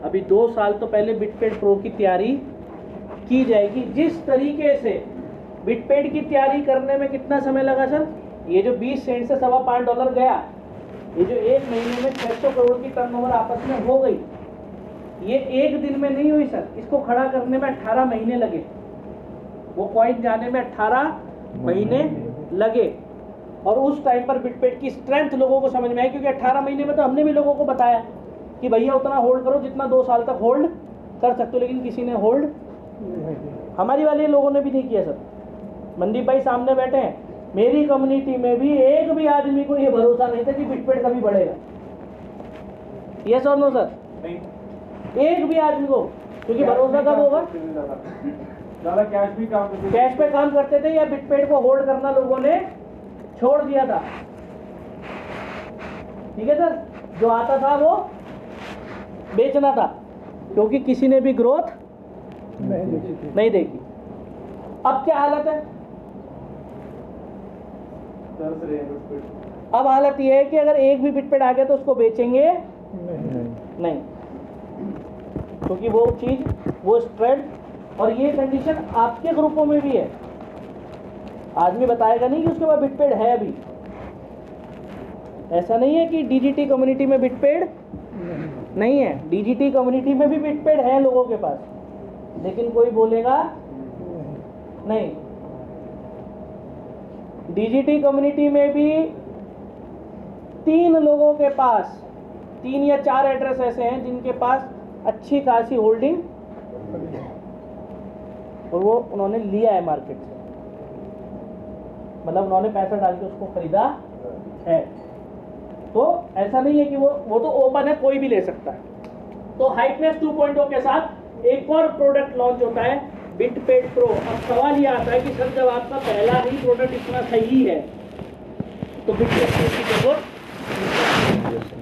अभी 2 साल तो पहले बिटपेड प्रो की तैयारी की जाएगी। जिस तरीके से बिटपेड की तैयारी करने में कितना समय लगा सर, ये जो 20 सेंट से $5.25 गया, ये जो 1 महीने में 600 करोड़ की टर्नओवर आपस में हो गई, ये एक दिन में नहीं हुई सर, इसको खड़ा करने में 18 महीने लगे, वो पॉइंट जाने में 18 महीने लगे। और उस टाइम पर बिटपेड की स्ट्रेंथ लोगों को समझ में आई, क्योंकि 18 महीने में तो हमने भी लोगों को बताया कि भैया उतना होल्ड करो जितना 2 साल तक होल्ड कर सकते हो, लेकिन किसी ने होल्ड, हमारी वाले लोगों ने भी नहीं किया सर। मनदीप भाई सामने बैठे हैं, मेरी कम्युनिटी में भी एक भी आदमी को ये भरोसा नहीं था कि बिटपेड कभी बढ़ेगा। यस और नो सर? नहीं, एक भी आदमी को, क्योंकि भरोसा कब होगा, ज़्यादा कैश पे काम करते थे, या बिटपेड को होल्ड करना लोगों ने छोड़ दिया था। ठीक है सर, जो आता था वो बेचना था, क्योंकि किसी ने भी ग्रोथ नहीं देखी। अब क्या हालत है? अब हालत यह है कि अगर एक भी बिटपेड आ गया तो उसको बेचेंगे नहीं, क्योंकि वो चीज, वो स्प्रेड, और ये कंडीशन आपके ग्रुपों में भी है। आदमी बताएगा नहीं कि उसके पास बिटपेड है अभी। ऐसा नहीं है कि डीजीटी कम्युनिटी में बिटपेड नहीं है, डीजीटी कम्युनिटी में भी बिटपेड है लोगों के पास, लेकिन कोई बोलेगा नहीं। डीजीटी कम्युनिटी में भी 3 लोगों के पास, 3 या 4 एड्रेस ऐसे हैं जिनके पास अच्छी खासी होल्डिंग, और वो उन्होंने लिया है मार्केट से, मतलब उन्होंने पैसा डाल के उसको खरीदा है। तो ऐसा नहीं है कि वो तो ओपन है, कोई भी ले सकता है। तो हाइटनेस 2.0 के साथ एक और प्रोडक्ट लॉन्च होता है, बिटपेड प्रो। अब सवाल ये आता है कि सर जब आपका पहला ही प्रोडक्ट इतना सही है तो बिटपेड प्रो की जरूरत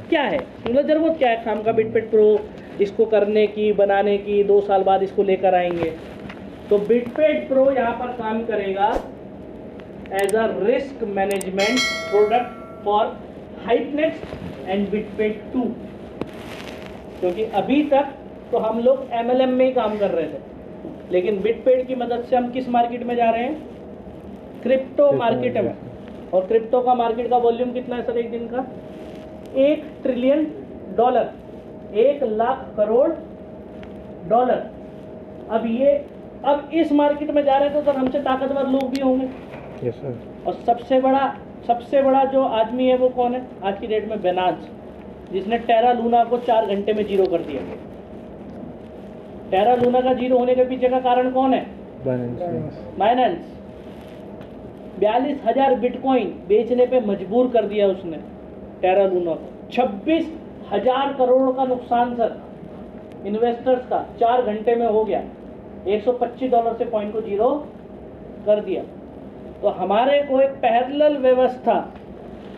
क्या है? मतलब जरूरत क्या है काम का बिटपेड प्रो इसको करने की, बनाने की, 2 साल बाद इसको लेकर आएंगे। तो बिटपेड प्रो यहाँ पर काम करेगा as a risk management product for हाइटनेस एंड बिटपेड 2, क्योंकि अभी तक तो हम लोग MLM में ही काम कर रहे थे, लेकिन बिटपेड की मदद से हम किस मार्केट में जा रहे हैं? क्रिप्टो मार्केट में। और क्रिप्टो का मार्केट का वॉल्यूम कितना है सर एक दिन का? $1 ट्रिलियन, 1 लाख करोड़ डॉलर। अब इस मार्केट में जा रहे हैं तो सर हमसे ताकतवर लोग भी होंगे। Yes sir. और सबसे बड़ा जो आदमी है वो कौन है आज की डेट में? बेनांस, जिसने टेरा लूना को 4 घंटे में जीरो कर दिया। टेरा लूना का जीरो होने के पीछे का कारण कौन है? बाइनेंस। 42,000 बिटकॉइन बेचने पे मजबूर कर दिया उसने टेरा लूना को। 26,000 करोड़ का नुकसान सर इन्वेस्टर्स का 4 घंटे में हो गया। $125 से पॉइंट को जीरो कर दिया। तो हमारे को एक पैरेलल व्यवस्था,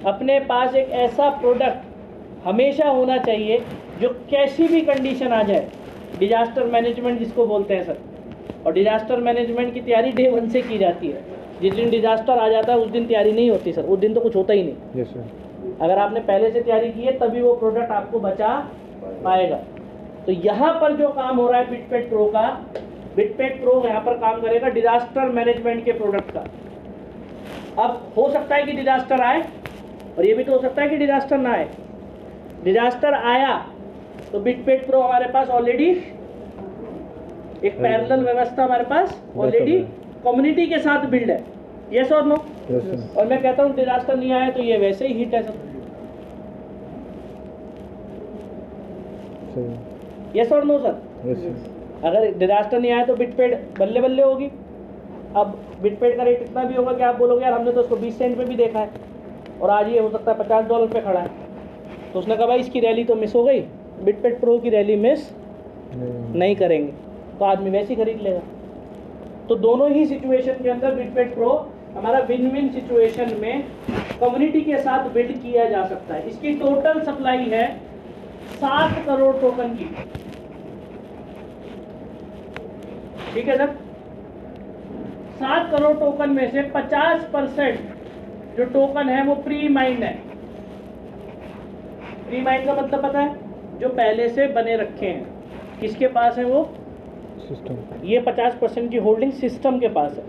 अपने पास एक ऐसा प्रोडक्ट हमेशा होना चाहिए जो कैसी भी कंडीशन आ जाए, डिजास्टर मैनेजमेंट जिसको बोलते हैं सर। और डिजास्टर मैनेजमेंट की तैयारी डे 1 से की जाती है। जिस दिन डिजास्टर आ जाता है उस दिन तैयारी नहीं होती सर, उस दिन तो कुछ होता ही नहीं। Yes sir. अगर आपने पहले से तैयारी की है तभी वो प्रोडक्ट आपको बचा पाएगा। तो यहाँ पर जो काम हो रहा है बिटपेड प्रो का, बिटपेड प्रो यहाँ पर काम करेगा डिजास्टर मैनेजमेंट के प्रोडक्ट का। अब हो सकता है कि डिजास्टर आए, और ये भी तो हो सकता है कि डिजास्टर ना आए। डिजास्टर आया तो बिटपेड प्रो हमारे पास ऑलरेडी एक पैरेलल व्यवस्था हमारे पास ऑलरेडी कम्युनिटी के साथ बिल्ड है। यस और नो? और मैं कहता हूँ डिजास्टर नहीं आया तो ये वैसे ही हिट है सर। यस और नो सर? अगर डिजास्टर नहीं आया तो बिटपेड बल्ले बल्ले होगी। अब बिटपेड का रेट इतना भी होगा कि आप बोलोगे यार हमने तो उसको 20 सेंट पे भी देखा है और आज ये हो सकता है $50 पे खड़ा है। तो उसने कहा भाई इसकी रैली तो मिस हो गई, बिटपेड प्रो की रैली मिस नहीं करेंगे, तो आदमी वैसे ही खरीद लेगा। तो दोनों ही सिचुएशन के अंदर बिटपेड प्रो हमारा विन विन सिचुएशन में कम्युनिटी के साथ बिल्ड किया जा सकता है। इसकी टोटल सप्लाई है 7 करोड़ टोकन की। ठीक है सर? 7 करोड़ टोकन में से 50% जो टोकन है वो प्री माइंड है। प्री माइंड का मतलब पता है? जो पहले से बने रखे हैं। किसके पास है वो? सिस्टम। ये 50% की होल्डिंग सिस्टम के पास है,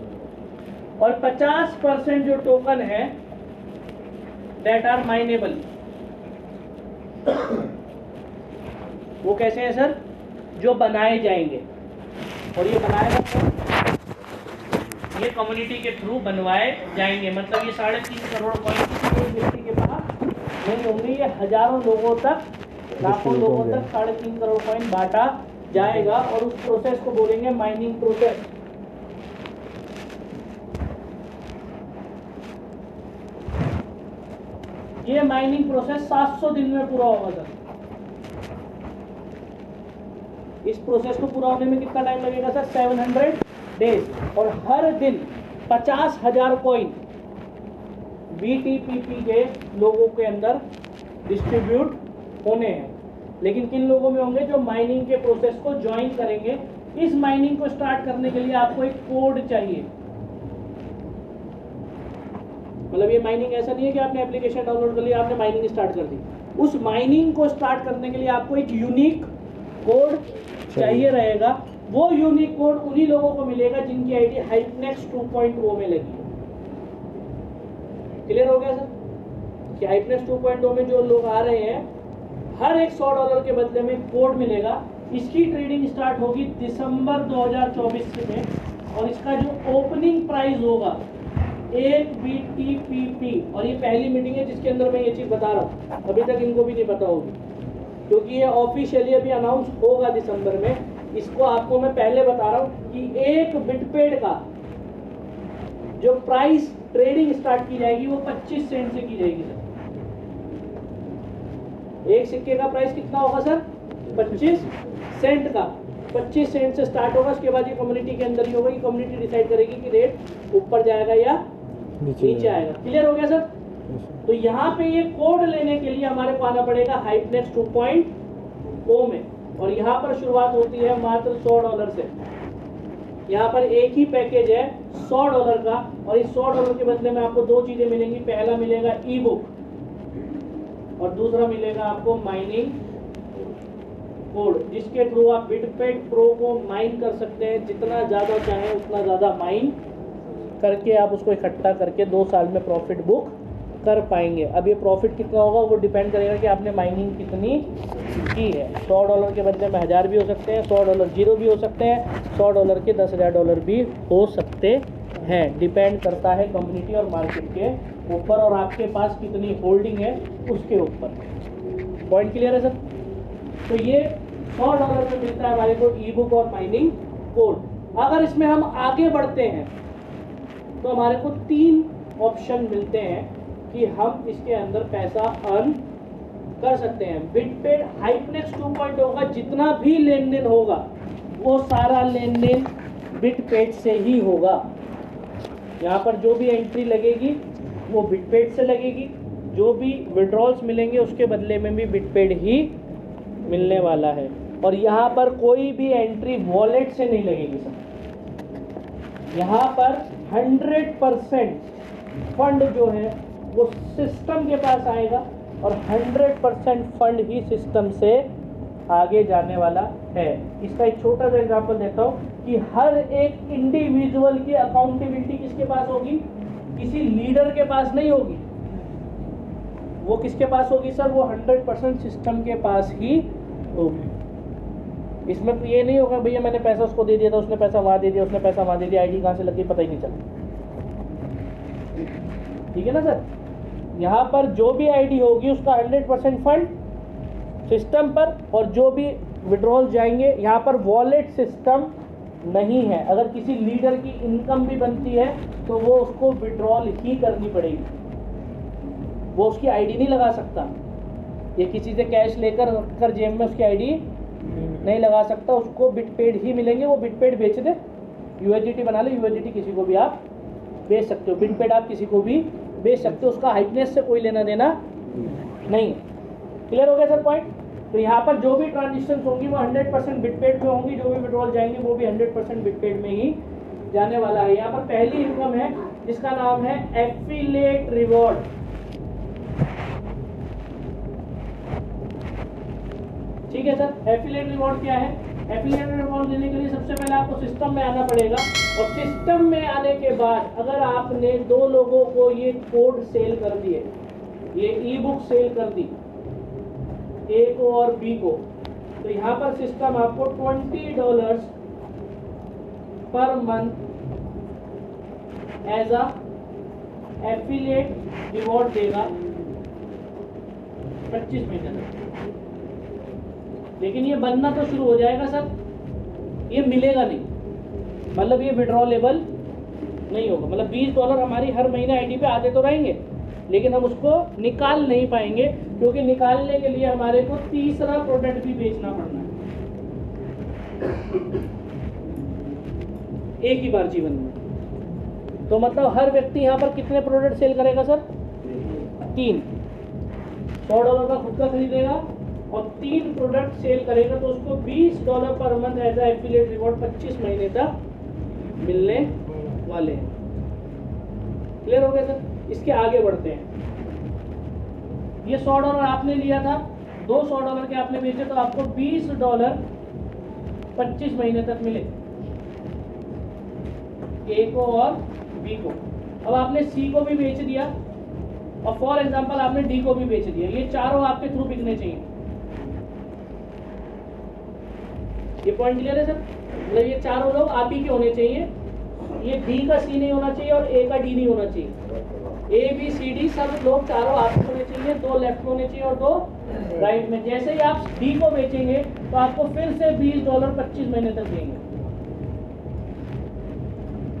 और 50% जो टोकन है दैट आर माइनेबल। वो कैसे हैं सर? जो बनाए जाएंगे, और ये बनाएगा कौन? ये कम्युनिटी के थ्रू बनवाए जाएंगे। मतलब ये 3.5 करोड़ कॉइन किसी एक व्यक्ति के पास नहीं होंगे, ये हजारों लोगों तक, लाखों लोगों तक 3.5 करोड़ कॉइन बांटा जाएगा, और उस प्रोसेस को बोलेंगे माइनिंग प्रोसेस। ये माइनिंग प्रोसेस 700 दिन में पूरा होगा सर। इस प्रोसेस को पूरा होने में कितना टाइम लगेगा सर? 700 डेज। और हर दिन 50,000 कॉइन BTPP के लोगों के अंदर डिस्ट्रीब्यूट होने हैं। लेकिन किन लोगों में होंगे? जो माइनिंग के प्रोसेस को ज्वाइन करेंगे। इस माइनिंग को स्टार्ट करने के लिए आपको एक कोड चाहिए। मतलब ये माइनिंग ऐसा नहीं है कि आपने एप्लीकेशन डाउनलोड कर लिया, आपने माइनिंग स्टार्ट कर दी। उस माइनिंग को स्टार्ट करने के लिए आपको एक यूनिक कोड चाहिए रहेगा। वो यूनिक कोड उन्हीं लोगों को मिलेगा जिनकी आईडी हाइपनेक्स 2.0 में लगी है। क्लियर हो गया सर? कि हाइपनेक्स 2.0 में जो लोग आ रहे हैं, हर एक $100 के बदले में कोड मिलेगा। इसकी ट्रेडिंग स्टार्ट होगी दिसंबर 2024 में, और इसका जो ओपनिंग प्राइस होगा 1 BTPP, और ये पहली मीटिंग है जिसके अंदर मैं ये चीज़ बता रहा हूँ, अभी तक इनको भी नहीं पता होगी, क्योंकि ये ऑफिशियली अभी अनाउंस होगा दिसंबर में। इसको आपको मैं पहले बता रहा हूँ कि एक बिटपेड का जो प्राइस ट्रेडिंग स्टार्ट की जाएगी वो 25 सेंट से की जाएगी सर। एक सिक्के का प्राइस कितना होगा सर? 25 सेंट का। 25 सेंट से स्टार्ट होगा। उसके बाद ये कम्युनिटी के अंदर ही होगा कि कम्युनिटी डिसाइड करेगी कि रेट ऊपर जाएगा या नीचे आएगा। क्लियर हो गया सर? तो यहाँ पे ये कोड लेने के लिए हमारे को आना पड़ेगा हाइपनेक्स 2.0 में, और यहाँ पर शुरुआत होती है मात्र $100 से। यहाँ पर एक ही पैकेज है $100 का, और इस $100 के बदले में आपको दो चीजें मिलेंगी। पहला मिलेगा ई बुक, और दूसरा मिलेगा आपको माइनिंग कोड, जिसके थ्रू आप बिटपेड प्रो को माइन कर सकते हैं। जितना ज़्यादा चाहें उतना ज़्यादा माइन करके आप उसको इकट्ठा करके 2 साल में प्रॉफिट बुक कर पाएंगे। अब ये प्रॉफिट कितना होगा वो डिपेंड करेगा कि आपने माइनिंग कितनी की है। $100 के बदले में 1000 भी हो सकते हैं, $100 जीरो भी हो सकते हैं, $100 के $10,000 भी हो सकते हैं। डिपेंड करता है कम्युनिटी और मार्केट के ऊपर, और आपके पास कितनी होल्डिंग है उसके ऊपर। पॉइंट क्लियर है सर? तो ये $100 में मिलता है हमारे को ई बुक और माइनिंग कोड। अगर इसमें हम आगे बढ़ते हैं तो हमारे को 3 ऑप्शन मिलते हैं कि हम इसके अंदर पैसा अर्न कर सकते हैं। बिटपेड हाइपनेक्स 2.0 का जितना भी लेन देन होगा वो सारा लेन देन बिटपेड से ही होगा। यहाँ पर जो भी एंट्री लगेगी वो बिटपेड से लगेगी, जो भी विड्रॉल्स मिलेंगे उसके बदले में भी बिटपेड ही मिलने वाला है। और यहाँ पर कोई भी एंट्री वॉलेट से नहीं लगेगी सर। यहाँ पर 100% फंड जो है वो सिस्टम के पास आएगा, और 100% फंड ही सिस्टम से आगे जाने वाला है। इसका एक छोटा सा एग्जांपल देता हूँ कि हर एक इंडिविजुअल की अकाउंटेबिलिटी किसके पास होगी? किसी लीडर के पास नहीं होगी। वो किसके पास होगी सर? वो 100% सिस्टम के पास ही होगी। इसमें तो ये नहीं होगा भैया मैंने पैसा उसको दे दिया था, उसने पैसा वहाँ दे दिया, उसने पैसा वहाँ दे दिया, आईडी कहाँ से लगी पता ही नहीं चला। ठीक है ना सर? यहाँ पर जो भी आईडी होगी उसका 100% फंड सिस्टम पर, और जो भी विड्रॉल जाएंगे यहाँ पर वॉलेट सिस्टम नहीं है। अगर किसी लीडर की इनकम भी बनती है तो वो उसको विड्रॉल ही करनी पड़ेगी, वो उसकी आईडी नहीं लगा सकता। ये किसी से कैश लेकर जेब में उसकी आईडी नहीं लगा सकता। उसको बिटपेड ही मिलेंगे। वो बिटपेड बेच दे, यूएसडीटी बना ले, यूएसडीटी किसी को भी आप बेच सकते हो, बिटपेड आप किसी को भी बेच सकते हो। उसका हाइपनेस से कोई लेना देना नहीं। क्लियर हो गया सर पॉइंट? तो यहाँ पर जो भी ट्रांजेक्शन होंगी वो 100% बिटपेड में होंगी, जो भी विड्रॉल जाएंगे वो भी 100% बिटपेड में ही जाने वाला है। यहाँ पर पहली इनकम है जिसका नाम है एफिलिएट रिवॉर्ड। ठीक है सर? एफिलिएट रिवॉर्ड क्या है? एफिलिएट रिवॉर्ड देने के लिए सबसे पहले आपको सिस्टम में आना पड़ेगा, और सिस्टम में आने के बाद अगर आपने 2 लोगों को ये कोड सेल कर दिए, ये ई बुक सेल कर दी, ए को और बी को, तो यहाँ पर सिस्टम आपको $20 per month as a affiliate reward देगा 25 महीने तक। लेकिन ये बनना तो शुरू हो जाएगा सर, ये मिलेगा नहीं, मतलब ये विड्रॉलेबल नहीं होगा। मतलब $20 हमारी हर महीने आईडी पे आते तो रहेंगे, लेकिन हम उसको निकाल नहीं पाएंगे, क्योंकि निकालने के लिए हमारे को तीसरा प्रोडक्ट भी बेचना पड़ना है एक ही बार जीवन में। तो मतलब हर व्यक्ति यहाँ पर कितने प्रोडक्ट सेल करेगा सर? 3। $100 का खुद का खरीदेगा और 3 प्रोडक्ट सेल करेगा, तो उसको $20 per month as a affiliate reward 25 महीने तक मिलने वाले हैं। क्लियर हो गया सर? इसके आगे बढ़ते हैं। ये $100 आपने लिया था, 2 $100 के आपने बेचे, तो आपको $20 25 महीने तक मिले, ए को और बी को। अब आपने सी को भी बेच दिया, और फॉर एग्जांपल आपने डी को भी बेच दिया। ये चारों आपके थ्रू बिकने चाहिए। ये पॉइंट क्लियर है सर? मतलब ये चारों लोग आप ही के होने चाहिए। ये बी का सी नहीं होना चाहिए और ए का डी नहीं होना चाहिए। ए बी सी डी सब लोग चारों आपके होने चाहिए, 2 लेफ्ट में होने चाहिए और 2 राइट में। जैसे ही आप डी को बेचेंगे तो आपको फिर से $20 25 महीने तक देंगे।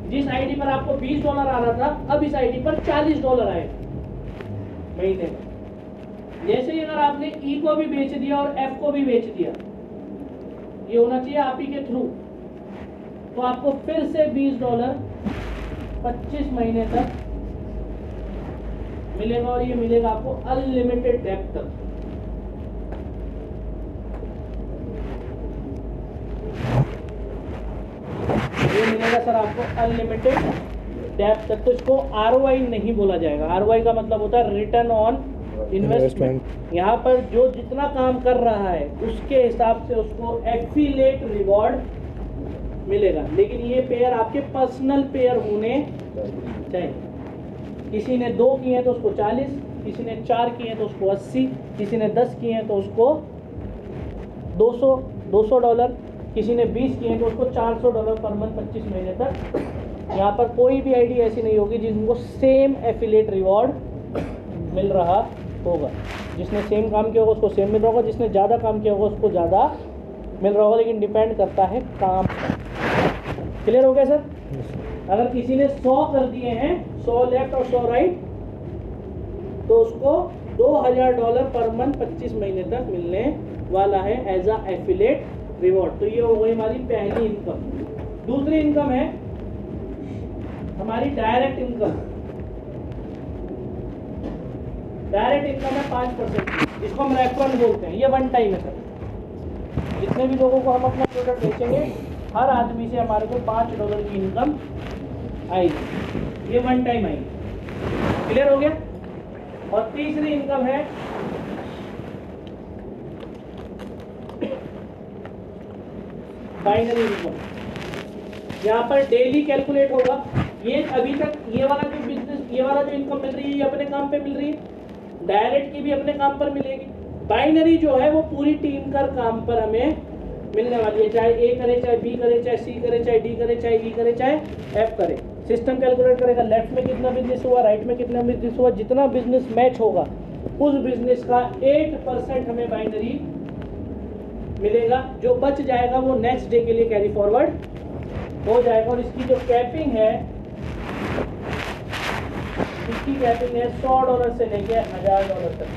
जिस आईडी पर आपको $20 आ रहा था, अब इस आईडी पर $40 आए महीने में। जैसे ही अगर आपने ई को भी बेच दिया और एफ को भी बेच दिया, ये होना चाहिए आप ही के थ्रू, तो आपको फिर से $20 25 महीने तक मिलेगा, और ये मिलेगा आपको अनलिमिटेड डेप्थ तक। ये मिलेगा सर आपको अनलिमिटेड डेप्थ तक। तो इसको ROI नहीं बोला जाएगा। ROI का मतलब होता है रिटर्न ऑन इन्वेस्टमेंट। यहाँ पर जो जितना काम कर रहा है उसके हिसाब से उसको एफिलिएट रिवॉर्ड मिलेगा। लेकिन ये पेयर आपके पर्सनल पेयर होने चाहिए। किसी ने 2 किए हैं तो उसको 40, किसी ने 4 किए हैं तो उसको 80, किसी ने 10 किए हैं तो उसको $200, किसी ने 20 किए हैं तो उसको $400 पर मंथ 25 महीने तक। यहाँ पर कोई भी आईडी ऐसी नहीं होगी जिनको सेम एफिलिएट रिवॉर्ड मिल रहा होगा। जिसने सेम काम किया होगा उसको सेम मिल रहा होगा, जिसने ज़्यादा काम किया होगा उसको ज़्यादा मिल रहा होगा, लेकिन डिपेंड करता है काम। क्लियर हो गया सर? अगर किसी ने 100 कर दिए हैं, 100 लेफ्ट और 100 राइट, तो उसको $2000 पर मंथ 25 महीने तक मिलने वाला है एज अ एफिलिएट रिवॉर्ड। तो ये हो गई हमारी पहली इनकम। दूसरी इनकम है हमारी डायरेक्ट इनकम। डायरेक्ट इनकम है 5%, इसको हम रेफरल बोलते हैं। ये 1 टाइम है सर। जितने भी लोगों को हम अपना प्रोडक्ट बेचेंगे, हर आदमी से हमारे को $5 की इनकम आएगी। ये 1 टाइम आएगी। क्लियर हो गया? और तीसरी इनकम है बाइनरी इनकम। यहाँ पर डेली कैलकुलेट होगा। ये अभी तक ये वाला जो बिजनेस, ये वाला जो इनकम मिल रही है, ये अपने काम पे मिल रही है। डायरेक्ट की भी अपने काम पर मिलेगी। बाइनरी जो है वो पूरी टीम का काम पर हमें मिलने वाली है। चाहे ए करे, चाहे बी करे, चाहे सी करे, चाहे डी करे, चाहे ई करे, चाहे एफ करे। सिस्टम कैलकुलेट करेगा लेफ्ट में कितना बिजनेस हुआ, राइट में कितना बिजनेस हुआ। जितना बिजनेस मैच होगा उस बिजनेस का 8% हमें बाइनरी मिलेगा। जो बच जाएगा वो नेक्स्ट डे के लिए कैरी फॉरवर्ड हो जाएगा। और इसकी जो कैपिंग है, इसकी कैपिंग है $100 से लेके $1000 तक।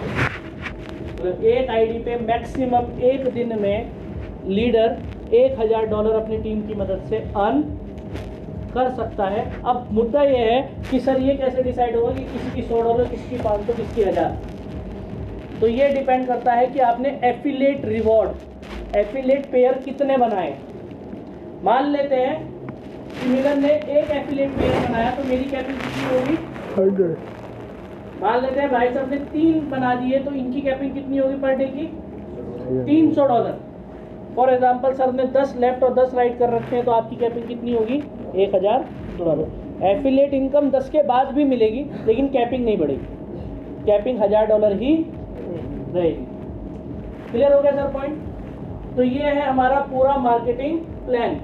मतलब एक आईडी पे मैक्सिमम एक दिन में लीडर $1000 अपनी टीम की मदद से अर्न कर सकता है। अब मुद्दा यह है कि सर ये कैसे डिसाइड होगा कि किसी की $100, किसी की 500, किसी की 1000? तो ये डिपेंड करता है कि आपने एफिलिएट रिवॉर्ड, एफिलिएट पेयर कितने बनाए। मान लेते हैं कि मिलन ने एक एफिलिएट पेयर बनाया, तो मेरी कैपिंग कितनी होगी? 100। मान लेते हैं भाई साहब ने 3 बना दिए, तो इनकी कैपिंग कितनी होगी पर डे की? $300। फॉर एग्जांपल सर ने 10 लेफ्ट और 10 राइट कर रखे हैं, तो आपकी कैपिंग कितनी होगी? $1000। एफिलिएट इनकम 10 के बाद भी मिलेगी, लेकिन कैपिंग नहीं बढ़ेगी, कैपिंग $1000 ही रहेगी। क्लियर हो गया सर पॉइंट? तो ये है हमारा पूरा मार्केटिंग प्लान।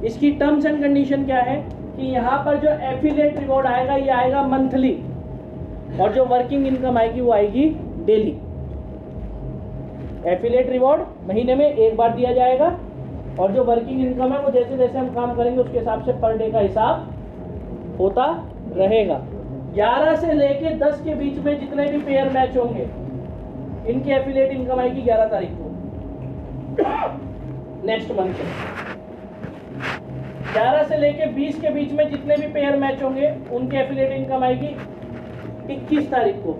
इसकी टर्म्स एंड कंडीशन क्या है कि यहाँ पर जो एफिलिएट रिवॉर्ड आएगा ये आएगा मंथली, और जो वर्किंग इनकम आएगी वो आएगी डेली। एफिलिएट रिवॉर्ड महीने में एक बार दिया जाएगा, और जो वर्किंग इनकम है वो जैसे जैसे हम काम करेंगे उसके हिसाब से पर डे का हिसाब होता रहेगा। 11 से लेके 10 के बीच में जितने भी पेयर मैच होंगे इनकी एफिलिएट इनकम आएगी 11 तारीख को नेक्स्ट मंथ से। 11 से लेके 20 के बीच में जितने भी पेयर मैच होंगे उनकी एफिलिएट इनकम आएगी 21 तारीख को,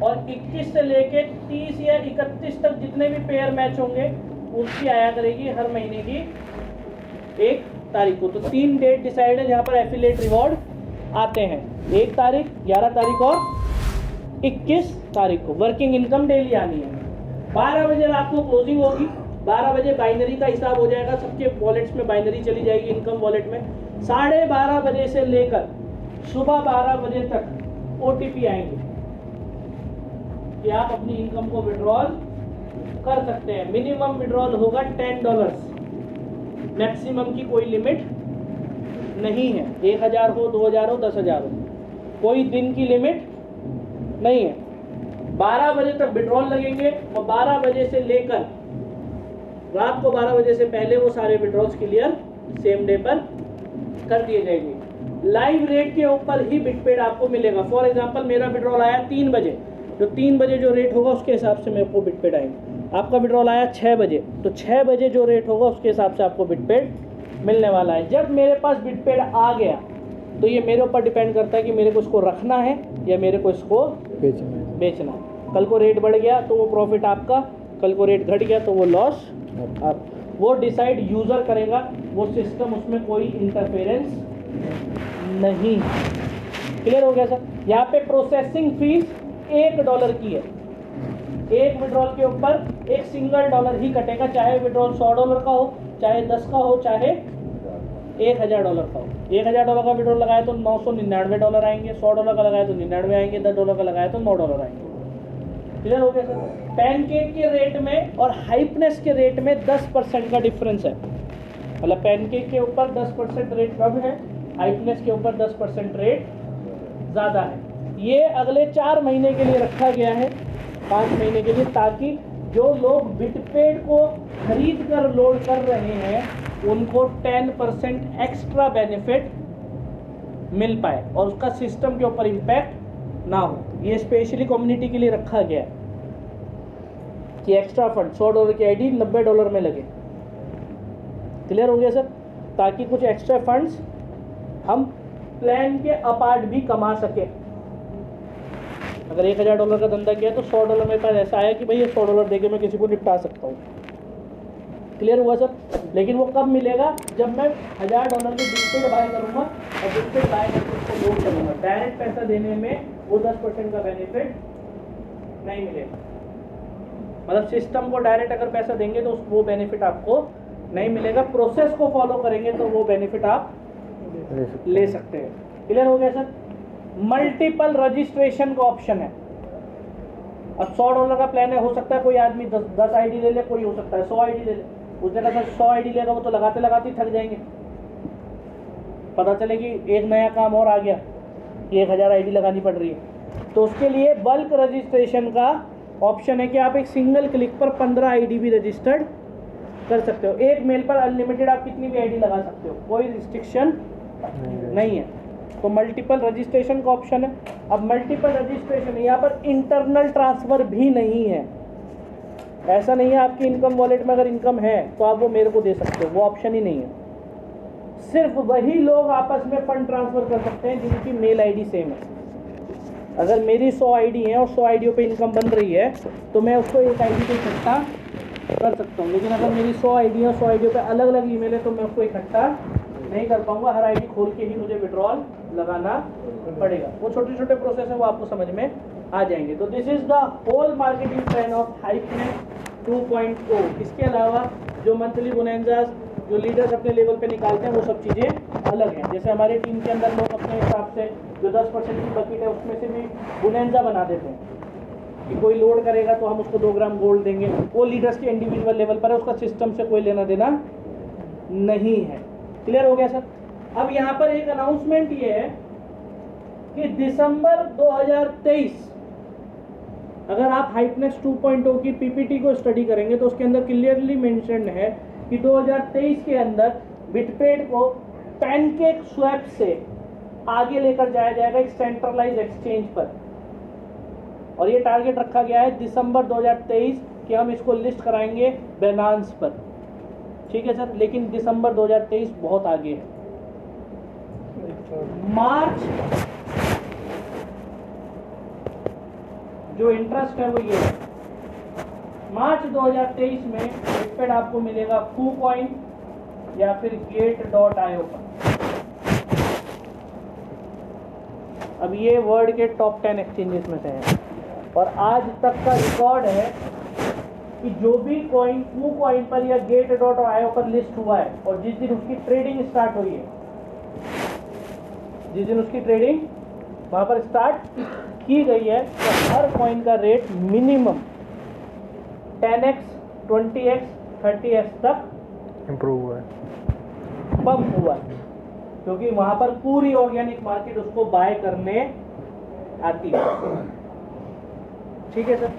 और 21 से लेके 30 या 31 तक जितने भी पेयर मैच होंगे उसकी आया करेगी हर महीने की 1 तारीख को। तो 3 डेट डिसाइड है जहाँ पर एफिलिएट रिवॉर्ड आते हैं, 1 तारीख, 11 तारीख और 21 तारीख को। वर्किंग इनकम डेली आनी है। 12 बजे रात को क्लोजिंग होगी, 12 बजे बाइनरी का हिसाब हो जाएगा, सबके वॉलेट्स में बाइनरी चली जाएगी इनकम वॉलेट में। 12:30 बजे से लेकर सुबह 12 बजे तक OTP आएंगे कि आप अपनी इनकम को विड्रॉल कर सकते हैं। मिनिमम विड्रॉल होगा $10, मैक्सिमम की कोई लिमिट नहीं है। 1000 हो, 2000 हो, 10,000 हो, कोई दिन की लिमिट नहीं है। 12 बजे तक विड्रॉल लगेंगे, और 12 बजे से लेकर रात को 12 बजे से पहले वो सारे विड्रॉल्स क्लियर सेम डे पर कर दिए जाएंगे। लाइव रेट के ऊपर ही बिटपेड आपको मिलेगा। फॉर एग्जांपल मेरा विड्रॉल आया 3 बजे, तो 3 बजे जो रेट होगा उसके हिसाब से मेरे को बिटपेड आएंगे। आपका विड्रॉल आया 6 बजे, तो 6 बजे जो रेट होगा उसके हिसाब से आपको बिटपेड मिलने वाला है। जब मेरे पास बिटपेड आ गया तो ये मेरे ऊपर डिपेंड करता है कि मेरे को इसको रखना है या मेरे को इसको बेचना है। कल को रेट बढ़ गया तो वो प्रॉफिट आपका, कल को रेट घट गया तो वो लॉस आप, वो डिसाइड यूज़र करेगा, वो सिस्टम, उसमें कोई इंटरफेरेंस नहीं। क्लियर हो गया सर? यहाँ पे प्रोसेसिंग फीस $1 की है। एक विड्रॉल के ऊपर एक सिंगल डॉलर ही कटेगा, चाहे विड्रॉल $100 का हो, चाहे 10 का हो, चाहे $1000 का हो। $1000 का विड्रॉल लगाए तो $999 आएंगे, $100 का लगाए तो $99 आएंगे, $10 का लगाए तो $9 आएंगे। क्लियर हो गया सर? पैनकेक के रेट में और हाइपनेस के रेट में 10% का डिफरेंस है। मतलब पैनकेक के ऊपर 10% रेट कम है, हाइपनेस के ऊपर 10% रेट ज़्यादा है। ये अगले 4 महीने के लिए रखा गया है, 5 महीने के लिए, ताकि जो लोग बिटपेड को खरीद कर लोड कर रहे हैं उनको 10% एक्स्ट्रा बेनिफिट मिल पाए और उसका सिस्टम के ऊपर इम्पैक्ट ना हो। ये स्पेशली कम्युनिटी के लिए रखा गया है कि एक्स्ट्रा फंड $100 की आईडी $90 में लगे। क्लियर हो गया सर? ताकि कुछ एक्स्ट्रा फंड्स हम प्लान के अपार्ट भी कमा सके। अगर $1000 का धंधा किया तो $100 मेरे पास ऐसा आया कि भाई ये $100 देके मैं किसी को निपटा सकता हूँ। क्लियर हुआ सर? लेकिन वो कब मिलेगा? जब मैं $1000 में बिटपेड बाय करूँगा और बिटपेड बाय करके उसको लोड करूँगा। डायरेक्ट पैसा देने में वो 10% का बेनिफिट नहीं मिलेगा। मतलब सिस्टम को डायरेक्ट अगर पैसा देंगे तो वो बेनिफिट आपको नहीं मिलेगा। प्रोसेस को फॉलो करेंगे तो वो बेनिफिट आप ले सकते हैं। क्लियर हो गया सर? मल्टीपल रजिस्ट्रेशन का ऑप्शन है। अब $100 का प्लान है, हो सकता है कोई आदमी 10 आईडी ले ले, कोई हो सकता है 100 आईडी ले ले। उसने कहा 100 आईडी लेगा वो तो लगाते लगाते थक जाएंगे। पता चले कि एक नया काम और आ गया, 1000 आईडी लगानी पड़ रही है। तो उसके लिए बल्क रजिस्ट्रेशन का ऑप्शन है कि आप एक सिंगल क्लिक पर 15 आईडी भी रजिस्टर्ड कर सकते हो। एक मेल पर अनलिमिटेड आप कितनी भी आईडी लगा सकते हो, कोई रिस्ट्रिक्शन नहीं है। तो मल्टीपल रजिस्ट्रेशन का ऑप्शन है। अब मल्टीपल रजिस्ट्रेशन है, यहाँ पर इंटरनल ट्रांसफ़र भी नहीं है। ऐसा नहीं है आपकी इनकम वॉलेट में अगर इनकम है तो आप वो मेरे को दे सकते हो, वो ऑप्शन ही नहीं है। सिर्फ वही लोग आपस में फंड ट्रांसफ़र कर सकते हैं जिनकी मेल आईडी सेम है। अगर मेरी 100 आईडी है और 100 आईडियों पे इनकम बन रही है तो मैं उसको एक आईडी पे इकट्ठा कर सकता हूँ। लेकिन अगर मेरी 100 आईडी है, 100 आईडियों पे अलग अलग ईमेल है तो मैं उसको इकट्ठा नहीं कर पाऊंगा। हर आईडी खोल के ही मुझे विड्रॉल लगाना पड़ेगा। वो छोटे छोटे प्रोसेस है, वो आपको समझ में आ जाएंगे। तो this is the whole marketing plan of Hypeness 2.0। इसके अलावा जो मंथली बोनेंजास जो लीडर्स अपने लेवल पे निकालते हैं वो सब चीज़ें अलग हैं। जैसे हमारे टीम के अंदर लोग अपने हिसाब से जो 10% की बकेट है उसमें से भी बोनेंजा बना देते हैं कि कोई लोड करेगा तो हम उसको 2 ग्राम गोल्ड देंगे। वो लीडर्स के इंडिविजुअल लेवल पर है, उसका सिस्टम से कोई लेना देना नहीं है। क्लियर हो गया सर? अब यहाँ पर एक अनाउंसमेंट ये है कि दिसंबर 2023 अगर आप हाइपनेक्स 2.0 की पीपीटी को स्टडी करेंगे तो उसके अंदर क्लियरली मेंशन है कि 2023 के अंदर बिटपेड को पैनकेक स्वैप से आगे लेकर जाया जाएगा एक सेंट्रलाइज एक्सचेंज पर, और ये टारगेट रखा गया है दिसंबर 2023 कि हम इसको लिस्ट कराएंगे बाइनेंस पर। ठीक है सर, लेकिन दिसंबर 2023 बहुत आगे है। मार्च जो इंटरेस्ट है वो ये है, मार्च 2023 में बिटपेड आपको मिलेगा KuCoin या फिर Gate.io पर। अब ये वर्ल्ड के टॉप 10 एक्सचेंजेस में से है और आज तक का रिकॉर्ड है कि जो भी कॉइन KuCoin पर या Gate.io पर लिस्ट हुआ है और जिस दिन उसकी ट्रेडिंग स्टार्ट हुई है, जिस दिन उसकी ट्रेडिंग वहाँ पर स्टार्ट की गई है, तो हर कॉइन का rate minimum 10x, 20x, 30x तक इम्प्रूव हुआ है, पंप हुआ है, क्योंकि वहाँ पर पूरी ऑर्गेनिक मार्केट उसको बाय करने आती है। ठीक है सर,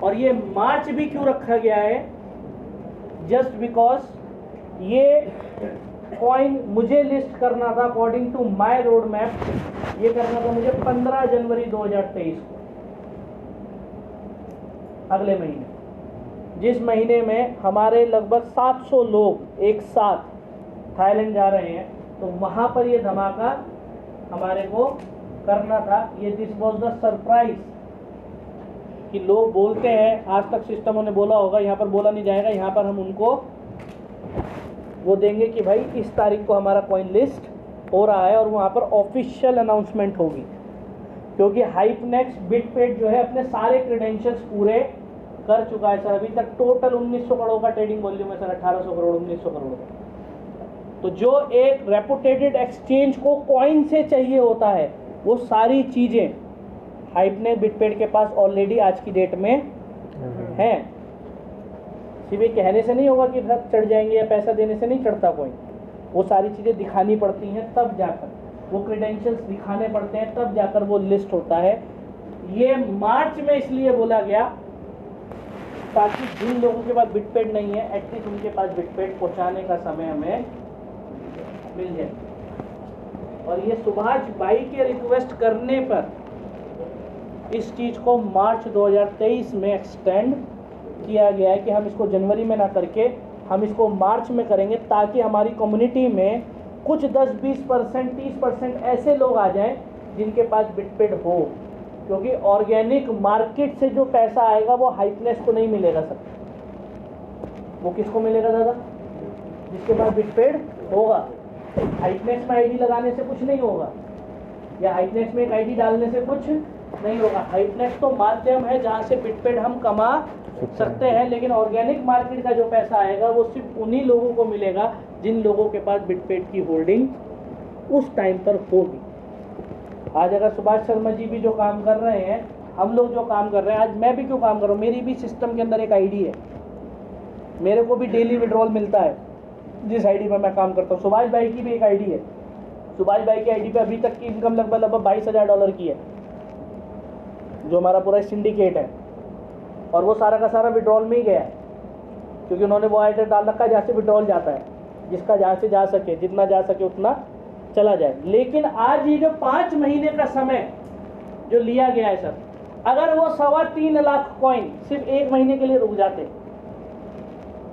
और ये मार्च भी क्यों रखा गया है? जस्ट बिकॉज ये कॉइन मुझे लिस्ट करना था according to my road map, ये करना था मुझे 15 जनवरी 2023 को, अगले महीने, जिस महीने में हमारे लगभग 700 लोग एक साथ थाईलैंड जा रहे हैं, तो वहाँ पर ये धमाका हमारे को करना था। ये दिस वॉज द सरप्राइज कि लोग बोलते हैं, आज तक सिस्टमों ने बोला होगा, यहाँ पर बोला नहीं जाएगा, यहाँ पर हम उनको वो देंगे कि भाई इस तारीख को हमारा कॉइन लिस्ट हो रहा है और वहाँ पर ऑफिशियल अनाउंसमेंट होगी, क्योंकि हाइपनेक्स बिटपेड जो है अपने सारे क्रेडेंशियल्स पूरे कर चुका है सर। अभी तक टोटल 1900 करोड़ का ट्रेडिंग वॉल्यूम है सर, 1800 करोड़ 1900 करोड़ का। तो जो एक रेपुटेटेड एक्सचेंज को कॉइन से चाहिए होता है, वो सारी चीज़ें हाइपनेक्स बिटपेड के पास ऑलरेडी आज की डेट में हैं। सिर्फ कहने से नहीं होगा कि रथ चढ़ जाएंगे या पैसा देने से नहीं चढ़ता कॉइन, वो सारी चीज़ें दिखानी पड़ती हैं, तब जाकर वो क्रेडेंशियल्स दिखाने पड़ते हैं, तब जाकर वो लिस्ट होता है। ये मार्च में इसलिए बोला गया ताकि जिन लोगों के पास बिटपेड नहीं है, एटलीस्ट उनके पास बिटपेड पहुंचाने का समय हमें मिल जाए। और ये सुभाष भाई के रिक्वेस्ट करने पर इस चीज़ को मार्च 2023 में एक्सटेंड किया गया है कि हम इसको जनवरी में ना करके हम इसको मार्च में करेंगे, ताकि हमारी कम्युनिटी में कुछ 10-20%, 30% ऐसे लोग आ जाएं जिनके पास बिटपेड हो, क्योंकि ऑर्गेनिक मार्केट से जो पैसा आएगा वो हाइपनेस को नहीं मिलेगा सर। वो किसको मिलेगा दादा? जिसके पास बिटपेड होगा। हाइपनेस में आईडी लगाने से कुछ नहीं होगा, या हाइपनेस में एक आईडी डालने से कुछ नहीं होगा। हाइपनेस तो माध्यम है जहाँ से बिटपेड हम कमा सकते हैं, लेकिन ऑर्गेनिक मार्केट का जो पैसा आएगा वो सिर्फ उन्हीं लोगों को मिलेगा जिन लोगों के पास बिटपेड की होल्डिंग उस टाइम पर होगी। आज अगर सुभाष शर्मा जी भी जो काम कर रहे हैं, हम लोग जो काम कर रहे हैं, आज मैं भी क्यों काम कर रहा हूँ, मेरी भी सिस्टम के अंदर एक आईडी है, मेरे को भी डेली विड्रॉल मिलता है जिस आईडी पर मैं काम करता हूँ। सुभाष भाई की भी एक आईडी है, सुभाष भाई की आईडी पे अभी तक की इनकम लगभग $22,000 की है, जो हमारा पूरा सिंडिकेट है, और वो सारा का सारा विड्रॉल में ही गया है, क्योंकि उन्होंने वो आईडी डाल रखा है जहाँ से विड्रॉल जाता है, जिसका जहाँ से जा सके, जितना जा सके उतना चला जाए। लेकिन आज ये जो 5 महीने का समय जो लिया गया है सर, अगर वो $3.25 लाख कॉइन सिर्फ 1 महीने के लिए रुक जाते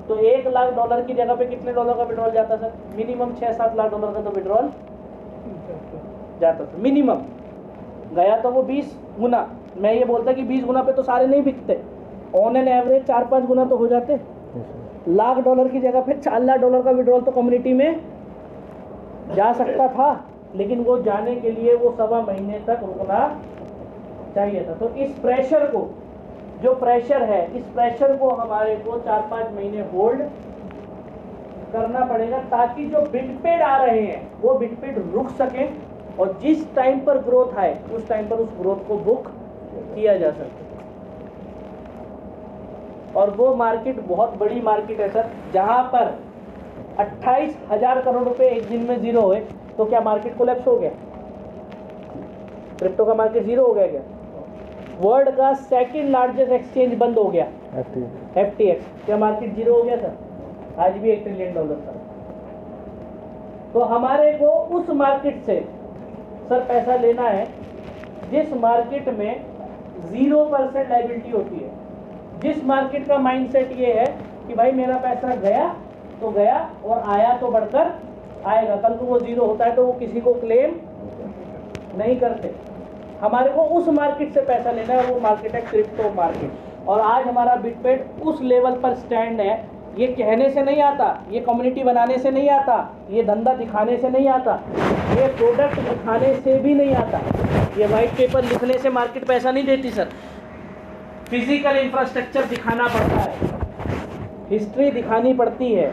तो $1 लाख की जगह पे कितने डॉलर का विड्रॉल जाता सर? मिनिमम $6-7 लाख का तो विड्रॉल जाता था मिनिमम। गया तो वो 20 गुना, मैं ये बोलता कि 20 गुना पे तो सारे नहीं बिकते, ऑन एन एवरेज 4-5 गुना तो हो जाते। $1 लाख की जगह पे $4 लाख का विड्रॉल तो कम्युनिटी में जा सकता था, लेकिन वो जाने के लिए वो 1.25 महीने तक रुकना चाहिए था। तो इस प्रेशर को, जो प्रेशर है, इस प्रेशर को हमारे को 4-5 महीने होल्ड करना पड़ेगा ताकि जो बिटपेड आ रहे हैं वो बिटपेड रुक सके और जिस टाइम पर ग्रोथ आए उस टाइम पर उस ग्रोथ को बुक किया जा सके। और वो मार्केट बहुत बड़ी मार्केट है सर, जहां पर 28,000 करोड़ रुपए एक दिन में जीरो हुए तो क्या मार्केट कोलैप्स हो गया? क्रिप्टो का मार्केट जीरो हो गया क्या? वर्ल्ड का सेकंड लार्जेस्ट एक्सचेंज बंद हो गया FTX, क्या मार्केट जीरो हो गया सर? आज भी $1 ट्रिलियन था। तो हमारे को उस मार्केट से सर पैसा लेना है जिस मार्केट में 0% लायबिलिटी होती है, जिस मार्केट का माइंडसेट ये है कि भाई मेरा पैसा गया तो गया और आया तो बढ़कर आएगा, कल को वो जीरो होता है तो वो किसी को क्लेम नहीं करते। हमारे को उस मार्केट से पैसा लेना है, वो मार्केट है क्रिप्टो मार्केट। और आज हमारा बिटपेड उस लेवल पर स्टैंड है। ये कहने से नहीं आता, ये कम्युनिटी बनाने से नहीं आता, ये धंधा दिखाने से नहीं आता, ये प्रोडक्ट दिखाने से भी नहीं आता, ये वाइट पेपर लिखने से मार्केट पैसा नहीं देती सर। फिजिकल इंफ्रास्ट्रक्चर दिखाना पड़ता है, हिस्ट्री दिखानी पड़ती है,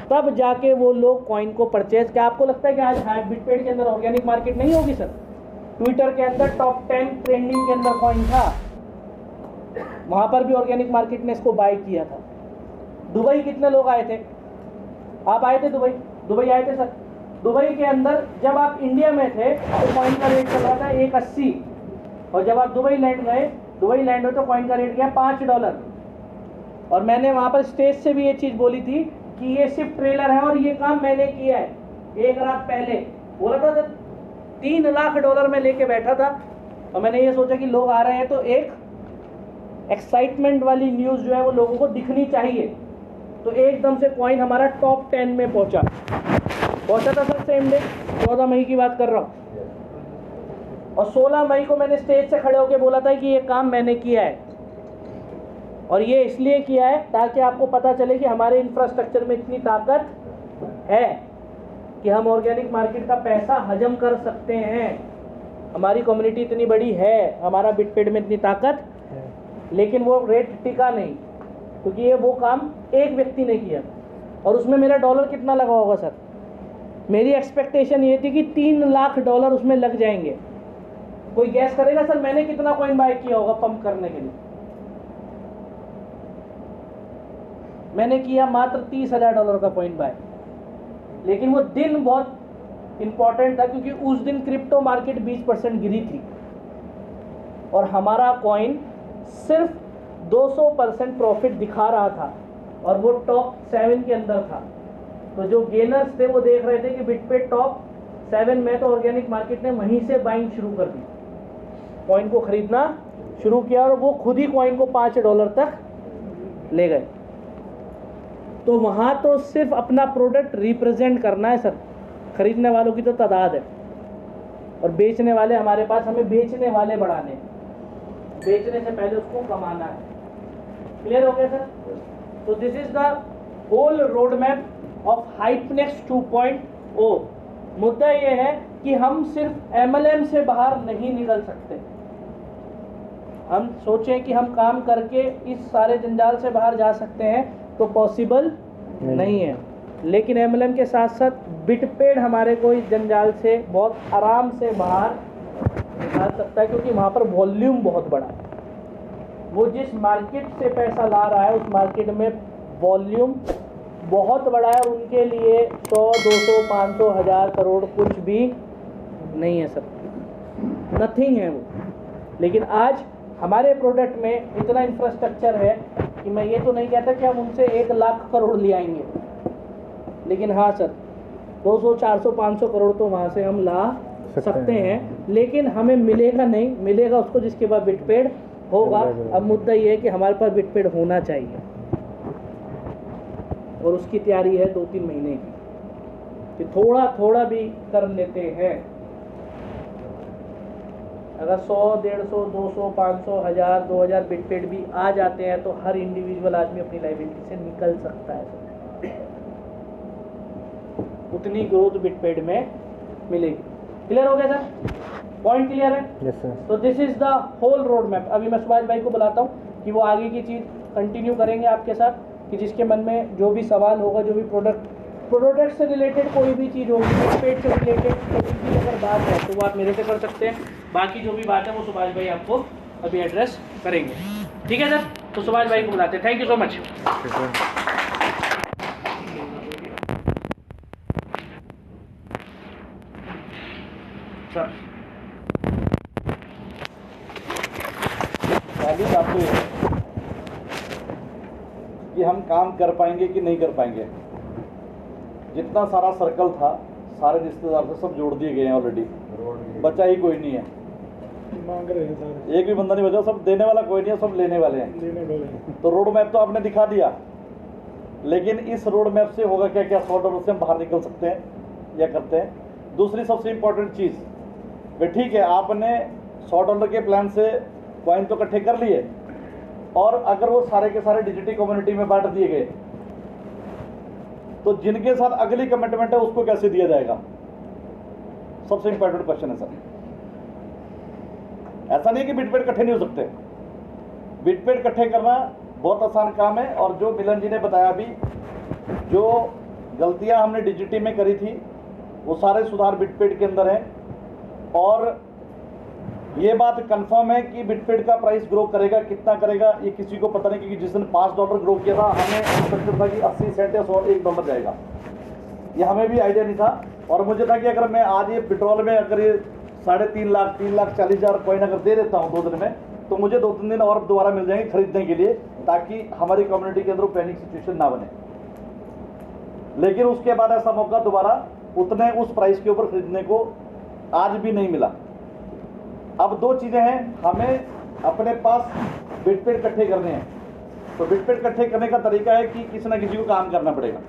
तब जाके वो लोग कॉइन को परचेज। क्या आपको लगता है कि आज बिटपेड के अंदर ऑर्गेनिक मार्केट नहीं होगी सर? ट्विटर के अंदर टॉप 10 ट्रेंडिंग के अंदर कॉइन था, वहां पर भी ऑर्गेनिक मार्केट ने इसको बाय किया था। दुबई कितने लोग आए थे? आप आए थे दुबई आए थे सर। दुबई के अंदर जब आप इंडिया में थे तो कॉइन का रेट चल रहा था $1.80 और जब आप दुबई लैंड हुए तो कॉइन का रेट गया $5। और मैंने वहाँ पर स्टेज से भी ये चीज़ बोली थी कि ये सिर्फ ट्रेलर है और ये काम मैंने किया है। एक रात पहले बोला था सर, $3 लाख में लेके बैठा था और मैंने ये सोचा कि लोग आ रहे हैं तो एक एक्साइटमेंट वाली न्यूज़ जो है वो लोगों को दिखनी चाहिए। तो एकदम से कॉइन हमारा टॉप 10 में पहुंचा था सर, सेम डे 14 मई की बात कर रहा हूँ। और 16 मई को मैंने स्टेज से खड़े होकर बोला था कि ये काम मैंने किया है और ये इसलिए किया है ताकि आपको पता चले कि हमारे इंफ्रास्ट्रक्चर में इतनी ताकत है कि हम ऑर्गेनिक मार्केट का पैसा हजम कर सकते हैं। हमारी कम्युनिटी इतनी बड़ी है, हमारा बिटपेड में इतनी ताकत, लेकिन वो रेट टिका नहीं क्योंकि ये वो काम एक व्यक्ति ने किया और उसमें मेरा डॉलर कितना लगा होगा सर? मेरी एक्सपेक्टेशन ये थी कि $3 लाख उसमें लग जाएंगे। कोई गैस करेगा सर मैंने कितना कॉइन बाय किया होगा पंप करने के लिए? मैंने किया मात्र $30,000 का कॉइन बाय। लेकिन वो दिन बहुत इंपॉर्टेंट था क्योंकि उस दिन क्रिप्टो मार्केट 20% गिरी थी और हमारा कॉइन सिर्फ 200% प्रॉफिट दिखा रहा था और वो टॉप 7 के अंदर था। तो जो गेनर्स थे वो देख रहे थे कि बिटपेड टॉप 7 में, तो ऑर्गेनिक मार्केट ने वहीं से बाइंग शुरू कर दी, कॉइन को खरीदना शुरू किया और वो खुद ही कॉइन को $5 तक ले गए। तो वहाँ तो सिर्फ अपना प्रोडक्ट रिप्रेजेंट करना है सर, खरीदने वालों की तो तादाद है और बेचने वाले हमारे पास, हमें बेचने वाले बढ़ाने हैं, बेचने से पहले उसको कमाना है। क्लियर हो गया सर? तो this is the whole road map of Hypenex 2.0। मुद्दा ये है कि हम सिर्फ MLM से बाहर नहीं निकल सकते। हम सोचें कि हम काम करके इस सारे जंजाल से बाहर जा सकते हैं तो पॉसिबल नहीं है। लेकिन MLM के साथ साथ बिटपेड हमारे को इस जंजाल से बहुत आराम से बाहर निकाल सकता है क्योंकि वहाँ पर वॉल्यूम बहुत बड़ा है। वो जिस मार्केट से पैसा ला रहा है उस मार्केट में वॉल्यूम बहुत बड़ा है और उनके लिए 100, 200, 500, 1000 करोड़ कुछ भी नहीं है सर, नथिंग है वो। लेकिन आज हमारे प्रोडक्ट में इतना इंफ्रास्ट्रक्चर है कि मैं ये तो नहीं कहता कि हम उनसे 1 लाख करोड़ ले आएंगे, लेकिन हाँ सर 200, 400, 500 करोड़ तो वहाँ से हम ला सकते हैं। लेकिन हमें मिलेगा नहीं, मिलेगा उसको जिसके पास बिटपेड होगा। अब मुद्दा ये है कि हमारे पास बिटपेड होना चाहिए और उसकी तैयारी है 2-3 महीने की कि थोड़ा थोड़ा भी कर लेते हैं। अगर 100, 150, 200, 500, 1000, 2000 बिटपेड भी आ जाते हैं तो हर इंडिविजुअल आदमी अपनी लायबिलिटी से निकल सकता है। उतनी ग्रोथ बिटपेड में मिलेगी। क्लियर हो गया सर? पॉइंट क्लियर है? Yes sir. तो this is the whole road map. अभी मैं सुभाष भाई को बुलाता हूँ कि वो आगे की चीज़ कंटिन्यू करेंगे आपके साथ कि जिसके मन में जो भी सवाल होगा, जो भी प्रोडक्ट से रिलेटेड कोई भी चीज़ होगी, पेट से रिलेटेड कोई भी अगर बात है तो वो आप मेरे से कर सकते हैं। बाकी जो भी बात है वो सुभाष भाई आपको अभी एड्रेस करेंगे। ठीक है सर, तो सुभाष भाई को बुलाते हैं। Thank you so much sir. पहली बात तो ये है कि हम काम कर पाएंगे कि नहीं कर पाएंगे। जितना सारा सर्कल था, सारे रिश्तेदार से सब जोड़ दिए गए हैं ऑलरेडी, बचा ही कोई नहीं है। मांग रहे हैं सारे, एक भी बंदा नहीं बचा, सब देने वाला कोई नहीं है, सब लेने वाले हैं। लेने वाले हैं। तो रोड मैप तो आपने दिखा दिया, लेकिन इस रोड मैप से होगा क्या? क्या $100 से हम बाहर निकल सकते हैं या करते हैं? दूसरी सबसे इंपॉर्टेंट चीज़, वे ठीक है आपने $100 के प्लान से कॉइन तो इकट्ठे कर लिए, और अगर वो सारे के सारे डिजिटल कम्युनिटी में बांट दिए गए तो जिनके साथ अगली कमिटमेंट है उसको कैसे दिया जाएगा? सबसे इंपॉर्टेंट क्वेश्चन है सर। ऐसा नहीं कि बिटपेड इकट्ठे नहीं हो सकते, बिटपेड इकट्ठे करना बहुत आसान काम है। और जो मिलन जी ने बताया अभी, जो गलतियां हमने डिजिटी में करी थी वो सारे सुधार बिटपेड के अंदर हैं। और ये बात कंफर्म है कि बिटपेड का प्राइस ग्रो करेगा, कितना करेगा ये किसी को पता नहीं, क्योंकि जिस दिन $5 ग्रो किया था हमें एक्सपेक्टेड था कि 80 सेंट या $1 जाएगा, ये हमें भी आइडिया नहीं था। और मुझे था कि अगर मैं आज ये पेट्रोल में अगर ये 3.5 लाख 3,40,000 कॉइन अगर दे देता हूँ 2 दिन में, तो मुझे 2-3 दिन और दोबारा मिल जाएंगे खरीदने के लिए, ताकि हमारी कम्युनिटी के अंदर पैनिक सिचुएशन ना बने। लेकिन उसके बाद ऐसा मौका दोबारा उतने उस प्राइस के ऊपर खरीदने को आज भी नहीं मिला। अब 2 चीज़ें हैं, हमें अपने पास बिटपेड इकट्ठे करने हैं। तो बिटपेड इकट्ठे करने का तरीका है कि किसी ना किसी को काम करना पड़ेगा,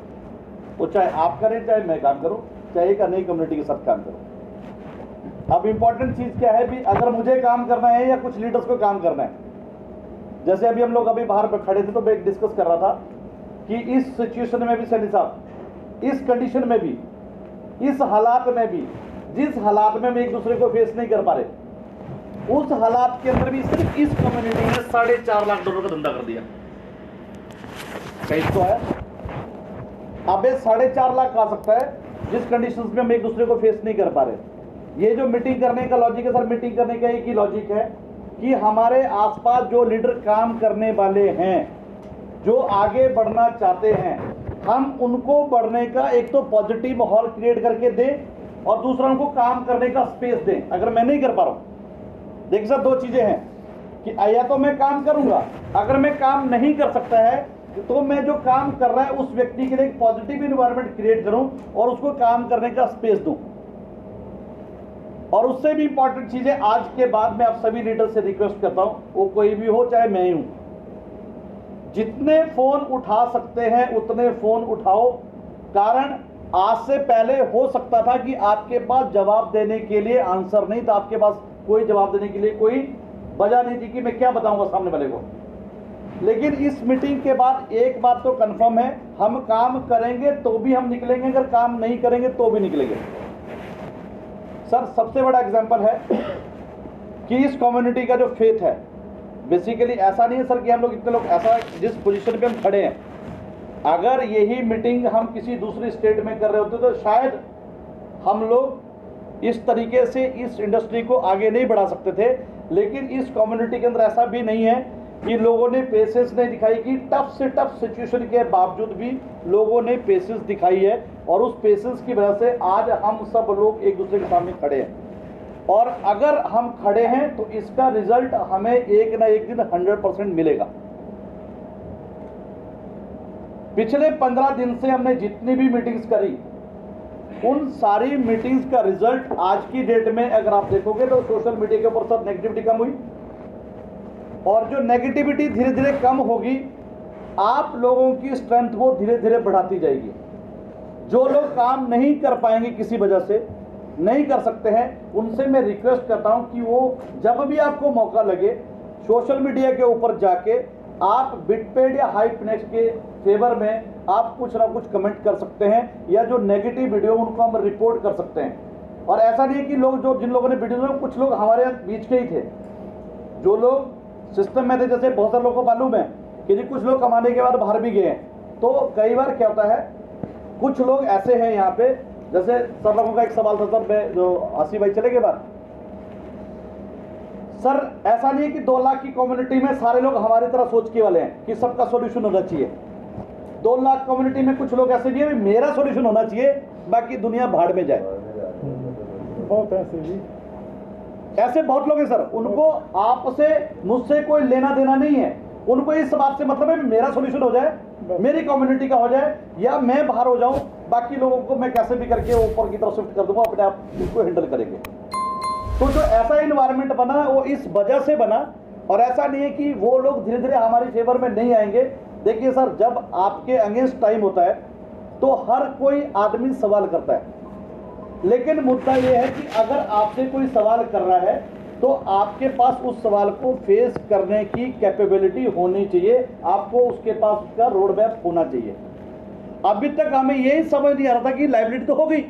वो चाहे आप करें चाहे मैं काम करूं, चाहे एक नई कम्युनिटी के साथ काम करूं। अब इंपॉर्टेंट चीज़ क्या है भी, अगर मुझे काम करना है या कुछ लीडर्स को काम करना है, जैसे अभी हम लोग अभी बाहर पर खड़े थे तो मैं डिस्कस कर रहा था कि इस सिचुएशन में भी सैनी साहब, इस कंडीशन में भी, इस हालात में भी, जिस हालात में हम एक दूसरे को फेस नहीं कर पा रहे, उस हालात के अंदर भी सिर्फ इस कम्युनिटी ने $4.5 लाख का धंधा कर दिया। कहीं तो है, अब 4.5 लाख आ सकता है जिस कंडीशंस में हम एक दूसरे को फेस नहीं कर पा रहे। ये जो मीटिंग करने का लॉजिक है सर, मीटिंग करने का एक ही लॉजिक है कि हमारे आसपास जो लीडर काम करने वाले हैं, जो आगे बढ़ना चाहते हैं, हम उनको बढ़ने का एक तो पॉजिटिव माहौल क्रिएट करके दें और दूसरा उनको काम करने का स्पेस दें। अगर मैं नहीं कर पा रहा हूं, देखिए सर 2 चीजें हैं कि या तो मैं काम करूंगा, अगर मैं काम नहीं कर सकता है तो मैं जो काम कर रहा है उस व्यक्ति के लिए एक पॉजिटिव इन्वायरमेंट क्रिएट करूं और उसको काम करने का स्पेस दूं। और उससे भी इंपॉर्टेंट चीज है, आज के बाद मैं आप सभी लीडर से रिक्वेस्ट करता हूं, वो कोई भी हो चाहे मैं ही हूं, जितने फोन उठा सकते हैं उतने फोन उठाओ। कारण आज से पहले हो सकता था कि आपके पास जवाब देने के लिए आंसर नहीं था, आपके पास कोई जवाब देने के लिए कोई वजह नहीं थी कि मैं क्या बताऊंगा सामने वाले को। लेकिन इस मीटिंग के बाद एक बात तो कंफर्म है, हम काम करेंगे तो भी हम निकलेंगे, अगर काम नहीं करेंगे तो भी निकलेंगे। सर सबसे बड़ा एग्जांपल है कि इस कम्युनिटी का जो फेथ है, बेसिकली ऐसा नहीं है सर कि हम लोग इतने लोग, ऐसा जिस पोजीशन पे हम खड़े हैं, अगर यही मीटिंग हम किसी दूसरी स्टेट में कर रहे होते तो शायद हम लोग इस तरीके से इस इंडस्ट्री को आगे नहीं बढ़ा सकते थे। लेकिन इस कम्युनिटी के अंदर ऐसा भी नहीं है कि लोगों ने पेशेंस नहीं दिखाई, कि टफ से टफ सिचुएशन के बावजूद भी लोगों ने पेशेंस दिखाई है, और उस पेशेंस की वजह से आज हम सब लोग एक दूसरे के सामने खड़े हैं। और अगर हम खड़े हैं तो इसका रिजल्ट हमें एक ना एक दिन 100% मिलेगा। पिछले 15 दिन से हमने जितनी भी मीटिंग्स करी, उन सारी मीटिंग्स का रिजल्ट आज की डेट में अगर आप देखोगे तो सोशल मीडिया के ऊपर सब नेगेटिविटी कम हुई, और जो नेगेटिविटी धीरे धीरे कम होगी, आप लोगों की स्ट्रेंथ वो धीरे धीरे बढ़ाती जाएगी। जो लोग काम नहीं कर पाएंगे, किसी वजह से नहीं कर सकते हैं, उनसे मैं रिक्वेस्ट करता हूं कि वो जब भी आपको मौका लगे सोशल मीडिया के ऊपर जाके आप बिटपेड या हाइपनेक्स के फेवर में आप कुछ ना कुछ कमेंट कर सकते हैं, या जो नेगेटिव वीडियो उनको हम रिपोर्ट कर सकते हैं। और ऐसा नहीं है कि लोग जो जिन लोगों ने वीडियो में, कुछ लोग हमारे बीच के ही थे, जो लोग सिस्टम में थे, जैसे बहुत सारे लोगों को मालूम है कि जी कुछ लोग कमाने के बाद बाहर भी गए हैं, तो कई बार क्या होता है, कुछ लोग ऐसे हैं यहाँ पे, जैसे सर लोगों का एक सवाल था सर, मैं जो आसिफ भाई चले गए बार, सर ऐसा नहीं है कि 2 लाख की कम्युनिटी में सारे लोग हमारी तरह सोच के वाले हैं कि सबका सॉल्यूशन होना चाहिए। 2 लाख कम्युनिटी में कुछ लोग ऐसे भी हैं, मेरा सॉल्यूशन होना चाहिए, बाकी दुनिया भाड़ में जाए। बहुत ऐसे भी, ऐसे बहुत लोग हैं सर, उनको आपसे मुझसे कोई लेना देना नहीं है, उनको इस बात से मतलब है मेरा सॉल्यूशन हो जाए, मेरी कम्युनिटी का हो जाए, या मैं बाहर हो जाऊं, बाकी लोगों को मैं कैसे भी करके ऊपर की तरफ शिफ्ट कर दूंगा, अपने आप इसको हैंडल करेंगे। तो जो ऐसा इन्वायरमेंट बना वो इस वजह से बना, और ऐसा नहीं है कि वो लोग धीरे धीरे हमारी फेवर में नहीं आएंगे। देखिए सर, जब आपके अगेंस्ट टाइम होता है तो हर कोई आदमी सवाल करता है, लेकिन मुद्दा ये है कि अगर आपसे कोई सवाल कर रहा है तो आपके पास उस सवाल को फेस करने की कैपेबिलिटी होनी चाहिए, आपको उसके पास उसका रोड मैप होना चाहिए। अभी तक हमें यही समझ नहीं आ रहा था कि लाइबिलिटी तो हो गई,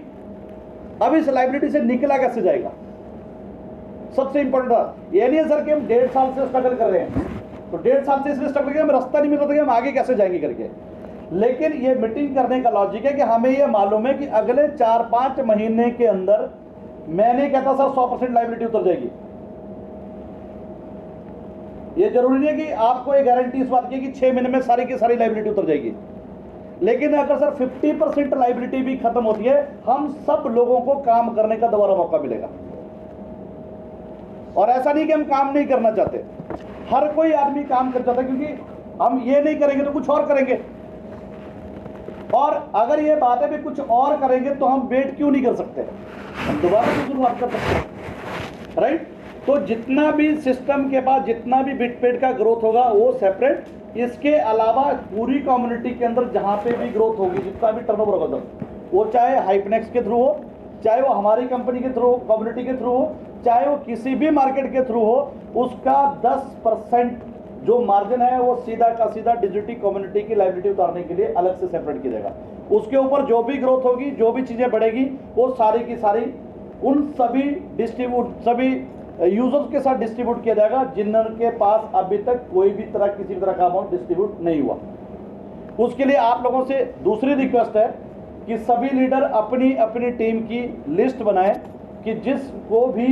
अब इस लाइबिलिटी से निकला कैसे जाएगा, सबसे इंपॉर्टेंट था। ये नहीं है सर कि हम 1.5 साल से स्ट्रगल कर रहे हैं, तो 1.5 साल से इसलिए स्ट्रगल किया, हमें रास्ता नहीं मिल रहा था कि हम आगे कैसे जाएंगे करके। लेकिन ये मीटिंग करने का लॉजिक है कि हमें ये मालूम है कि अगले 4-5 महीने के अंदर, मैं नहीं कहता सर 100% लाइबिलिटी उतर जाएगी, ये जरूरी नहीं है कि आपको ये गारंटी इस बात की कि 6 महीने में सारी की सारी लाइबिलिटी उतर जाएगी, लेकिन अगर सर 50% लाइबिलिटी भी खत्म होती है, हम सब लोगों को काम करने का दोबारा मौका मिलेगा। और ऐसा नहीं कि हम काम नहीं करना चाहते, हर कोई आदमी काम कर चाहता है, क्योंकि हम ये नहीं करेंगे तो कुछ और करेंगे, और अगर ये बात है कि कुछ और करेंगे तो हम वेट क्यों नहीं कर सकते, हम दोबारा से शुरुआत कर सकते हैं, राइट। तो जितना भी सिस्टम के पास जितना भी बिटपेड का ग्रोथ होगा वो सेपरेट, इसके अलावा पूरी कम्युनिटी के अंदर जहाँ पे भी ग्रोथ होगी, जितना भी टर्नओवर होगा, वो चाहे हाइपनेक्स के थ्रू हो, चाहे वो हमारी कंपनी के थ्रू, कम्युनिटी के थ्रू हो, चाहे वो किसी भी मार्केट के थ्रू हो, उसका 10% जो मार्जिन है वो सीधा का सीधा डिजिटल कम्युनिटी की लाइबिलिटी उतारने के लिए अलग से सेपरेट किया जाएगा। उसके ऊपर जो भी ग्रोथ होगी, जो भी चीज़ें बढ़ेगी, वो सारी की सारी उन सभी यूजर्स के साथ डिस्ट्रीब्यूट किया जाएगा जिनके पास अभी तक कोई भी तरह किसी भी तरह का अमाउंट डिस्ट्रीब्यूट नहीं हुआ। उसके लिए आप लोगों से दूसरी रिक्वेस्ट है कि सभी लीडर अपनी अपनी टीम की लिस्ट बनाएं कि जिसको भी,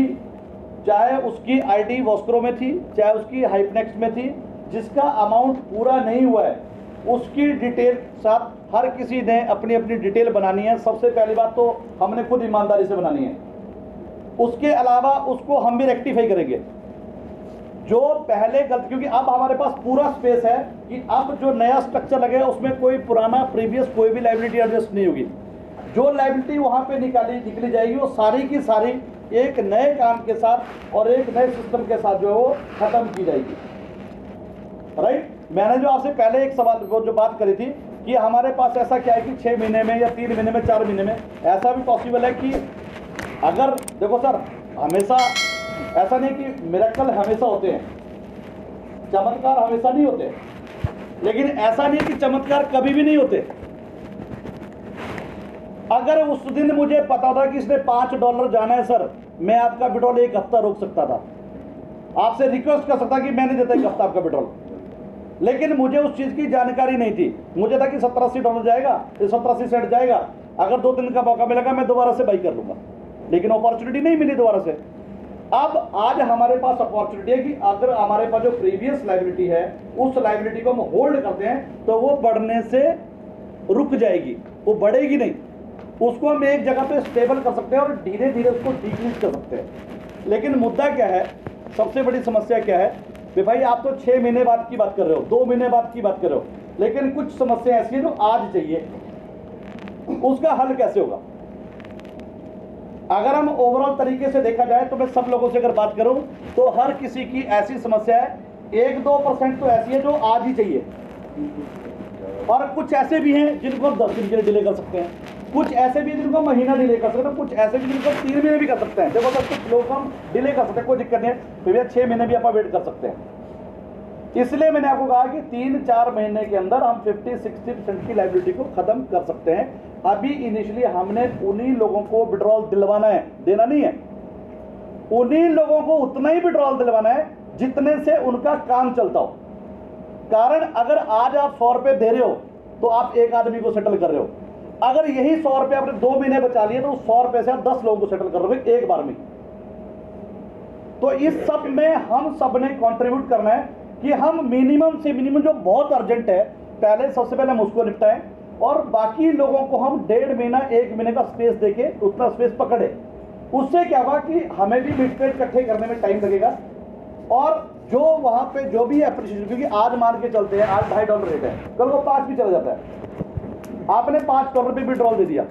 चाहे उसकी आईडी वॉस्क्रो में थी, चाहे उसकी हाइपनेक्स में थी, जिसका अमाउंट पूरा नहीं हुआ है उसकी डिटेल साथ हर किसी ने अपनी अपनी डिटेल बनानी है। सबसे पहली बात तो हमने खुद ईमानदारी से बनानी है, उसके अलावा उसको हम भी रेक्टिफाई करेंगे जो पहले गलत, क्योंकि अब हमारे पास पूरा स्पेस है कि अब जो नया स्ट्रक्चर लगेगा उसमें कोई पुराना प्रीवियस कोई भी लाइबिलिटी एडजस्ट नहीं होगी। जो लाइबिलिटी वहां पे निकली जाएगी वो सारी की सारी एक नए काम के साथ और एक नए सिस्टम के साथ जो है वो खत्म की जाएगी, राइट। मैंने जो आपसे पहले एक सवाल जो बात करी थी कि हमारे पास ऐसा क्या है कि 6 महीने में या 3 महीने में 4 महीने में, ऐसा भी पॉसिबल है कि अगर देखो सर, हमेशा ऐसा नहीं कि मिरेकल हमेशा होते हैं, चमत्कार हमेशा नहीं होते, लेकिन ऐसा नहीं कि चमत्कार कभी भी नहीं होते। अगर उस दिन मुझे पता था कि इसने $5 जाना है सर, मैं आपका पेट्रोल 1 हफ्ता रोक सकता था, आपसे रिक्वेस्ट कर सकता कि मैं नहीं देता 1 हफ्ता आपका पेट्रोल, लेकिन मुझे उस चीज की जानकारी नहीं थी। मुझे था कि $70-80 जाएगा, 70-80 सेंट जाएगा, अगर 2 दिन का मौका मिलेगा मैं दोबारा से बाई कर लूंगा, लेकिन अपॉर्चुनिटी नहीं मिली दोबारा से। अब आज हमारे पास अपॉर्चुनिटी है कि अगर हमारे पास जो प्रीवियस लाइबिलिटी है उस लाइबिलिटी को हम होल्ड करते हैं तो वो बढ़ने से रुक जाएगी, वो बढ़ेगी नहीं, उसको हम एक जगह पे स्टेबल कर सकते हैं और धीरे धीरे उसको डिक्रीज कर सकते हैं। लेकिन मुद्दा क्या है, सबसे बड़ी समस्या क्या है कि भाई आप तो 6 महीने बाद की बात कर रहे हो, 2 महीने बाद की बात कर रहे हो, लेकिन कुछ समस्या ऐसी है जो आज चाहिए, उसका हल कैसे होगा? अगर हम ओवरऑल तरीके से देखा जाए तो मैं सब लोगों से अगर बात करूं तो हर किसी की ऐसी समस्या है, 1-2% तो ऐसी है जो आज ही चाहिए, और कुछ ऐसे भी हैं जिनको 10 दिन के लिए डिले कर सकते हैं, कुछ ऐसे भी जिनको महीना डिले कर सकते हैं, कुछ ऐसे भी जिनको 3 महीने भी कर सकते हैं। देखो सर, कुछ लोग हम डिले कर सकते हैं, कोई दिक्कत नहीं है, फिर 6 महीने भी आप वेट कर सकते हैं। इसलिए मैंने आपको कहा कि 3-4 महीने के अंदर हम 50-60% की लाइबिलिटी को खत्म कर सकते हैं। अभी इनिशियली हमने उन्हीं लोगों को विड्रॉल दिलवाना है, देना नहीं है, उन्हीं लोगों को उतना ही विड्रॉल दिलवाना है जितने से उनका काम चलता हो। कारण अगर आज आप 100 रुपये दे रहे हो तो आप एक आदमी को सेटल कर रहे हो। अगर यही 100 रुपये आपने 2 महीने बचा लिए तो 100 रुपये से आप 10 लोगों को सेटल कर रहे हो एक बार में। तो इस सब में हम सब ने कंट्रीब्यूट करना है कि हम मिनिमम से मिनिमम जो बहुत अर्जेंट है पहले सबसे पहले हम उसको निपटाएं और बाकी लोगों को हम 1.5 महीना 1 महीने का स्पेस देके उतना स्पेस पकड़े। उससे क्या होगा कि हमें भी मिडपेड इकट्ठे करने में टाइम लगेगा और जो वहां पे जो भी एप्रिशिएशन, क्योंकि आज मान के चलते हैं आज $2.5 रेट है, कल वो 5 भी चला जाता है, आपने $5 पे विड्रॉल दे दिया,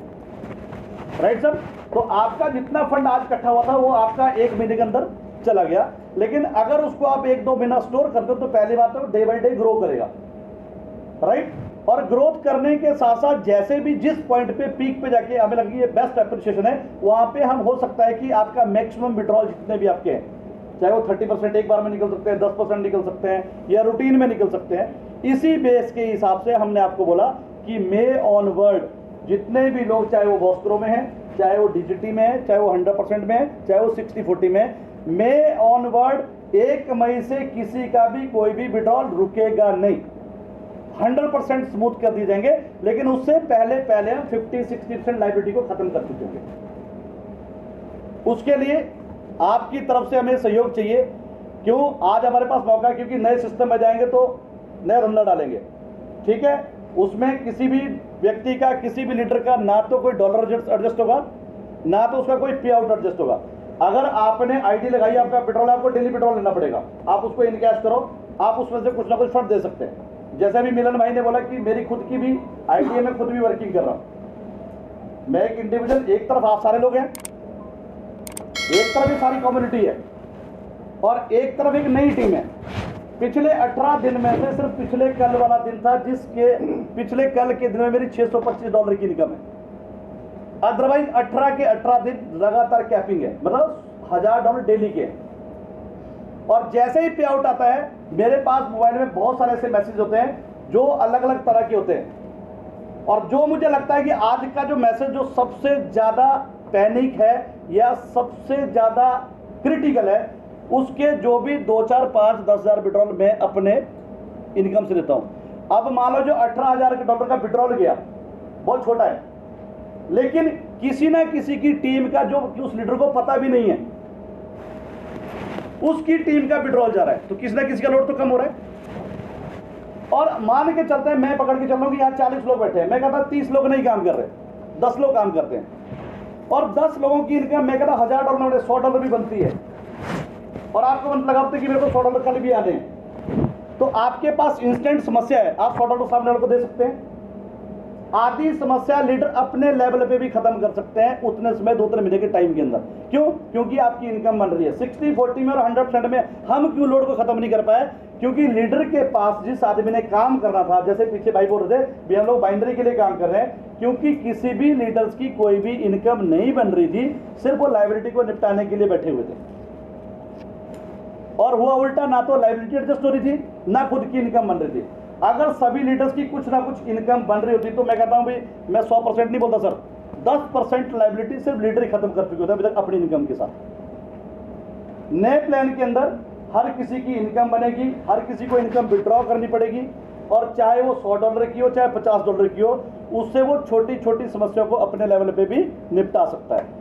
राइट सर। तो आपका जितना फंड आज इकट्ठा हुआ था वो आपका 1 महीने के अंदर चला गया। लेकिन अगर उसको आप 1-2 महीना स्टोर करते हो तो पहली बात है डे बाई डे ग्रो करेगा, राइट। और ग्रोथ करने के साथ साथ जैसे भी जिस पॉइंट पे पीक पे जाके हमें लगी ये बेस्ट एप्रिसिएशन है, वहां पे हम हो सकता है कि आपका मैक्सिमम विड्रॉल जितने भी आपके हैं, चाहे वो 30% एक बार में निकल सकते हैं, 10% निकल सकते हैं या रूटीन में निकल सकते हैं। इसी बेस के हिसाब से हमने आपको बोला कि मे ऑनवर्ड जितने भी लोग, चाहे वो वॉस्क्रो में है, चाहे वो डिजिटी में है, चाहे वो 100% में है, चाहे वो 60-40 में है, मे ऑनवर्ड 1 मई से किसी का भी कोई भी विड्रॉल रुकेगा नहीं, 100% स्मूथ कर दिए जाएंगे। लेकिन उससे पहले हम 50-60% लाइबिलिटी को खत्म कर चुके होंगे। उसके लिए आपकी तरफ से हमें सहयोग चाहिए। क्यों? आज हमारे पास मौका है, क्योंकि नए सिस्टम में जाएंगे तो नया धंधा डालेंगे, ठीक है। उसमें किसी भी व्यक्ति का, किसी भी लीडर का ना तो कोई डॉलर एडजस्ट होगा, ना तो उसका कोई पे आउट एडजस्ट होगा। अगर आपने आईडी लगाई, आपका पेट्रोल, आपको डेली पेट्रोल लेना पड़ेगा, आप उसको इनकैश करो, आप उसमें से कुछ ना कुछ फंड दे सकते हैं। जैसे अभी मिलन भाई ने बोला कि मेरी खुद की भी आईडी है, मैं खुद भी वर्किंग कर रहा हूं, मैं एक इंडिविजुअल, एक तरफ आप सारे लोग हैं, एक तरफ ही सारी कम्युनिटी है और एक तरफ एक नई टीम है। पिछले 18 दिन में से सिर्फ पिछले कल वाला दिन था जिसके पिछले कल के दिन में मेरी $625 की इनकम है। अदरवाइज 18 के 18 दिन लगातार कैपिंग है, मतलब $1000 डेली के। और जैसे ही पे आउट आता है, मेरे पास मोबाइल में बहुत सारे ऐसे मैसेज होते हैं जो अलग अलग तरह के होते हैं। और जो मुझे लगता है कि आज का जो मैसेज जो सबसे ज्यादा पैनिक है या सबसे ज्यादा क्रिटिकल है, उसके जो भी 2, 4, 5, 10 हज़ार विड्रॉल मैं अपने इनकम से देता हूं। अब मान लो जो $18,000 का विड्रॉल गया, बहुत छोटा है, लेकिन किसी ना किसी की टीम का, जो उस लीडर को पता भी नहीं है, उसकी टीम का विड्रॉल जा रहा है, तो किसी ना किसी का लोड तो कम हो रहा है। और मान के चलते हैं, मैं पकड़ के चल रहा हूं कि यहाँ 40 लोग बैठे हैं, मैं कहता 30 लोग नहीं काम कर रहे, 10 लोग काम करते हैं, और 10 लोगों की इनकम मैं कहता $1000 $100 भी बनती है, और आपको मन लगाते कि मेरे को $100 कल भी आने हैं, तो आपके पास इंस्टेंट समस्या है, आप $100 सामने वाले को दे सकते हैं। आधी समस्या लीडर अपने लेवल पे भी खत्म कर सकते हैं उतने समय 2-3 महीने के टाइम के अंदर। क्यों? क्योंकि आपकी इनकम बन रही है। 60-40 में और 100% में हम क्यों लोड को खत्म नहीं कर पाए? क्योंकि लीडर के पास जिस आदमी ने काम करना था, जैसे पीछे भाई बोल रहे थे भी हम लोग बाइंडरी के लिए काम कर रहे हैं, क्योंकि किसी भी लीडर्स की कोई भी इनकम नहीं बन रही थी, सिर्फ वो लाइबिलिटी को निपटाने के लिए बैठे हुए थे। और हुआ उल्टा, ना तो लाइबिलिटी एडजस्ट हो रही थी, ना खुद की इनकम बन रही थी। अगर सभी लीडर्स की कुछ ना कुछ इनकम बन रही होती तो मैं कहता हूं भाई, मैं 100% नहीं बोलता सर, 10% लाइबिलिटी सिर्फ लीडर ही खत्म कर चुके होते अभी तक अपनी इनकम के साथ। नए प्लान के अंदर हर किसी की इनकम बनेगी, हर किसी को इनकम विड्रॉ करनी पड़ेगी, और चाहे वो $100 की हो, चाहे $50 की हो, उससे वो छोटी छोटी समस्या को अपने लेवल पे भी निपटा सकता है।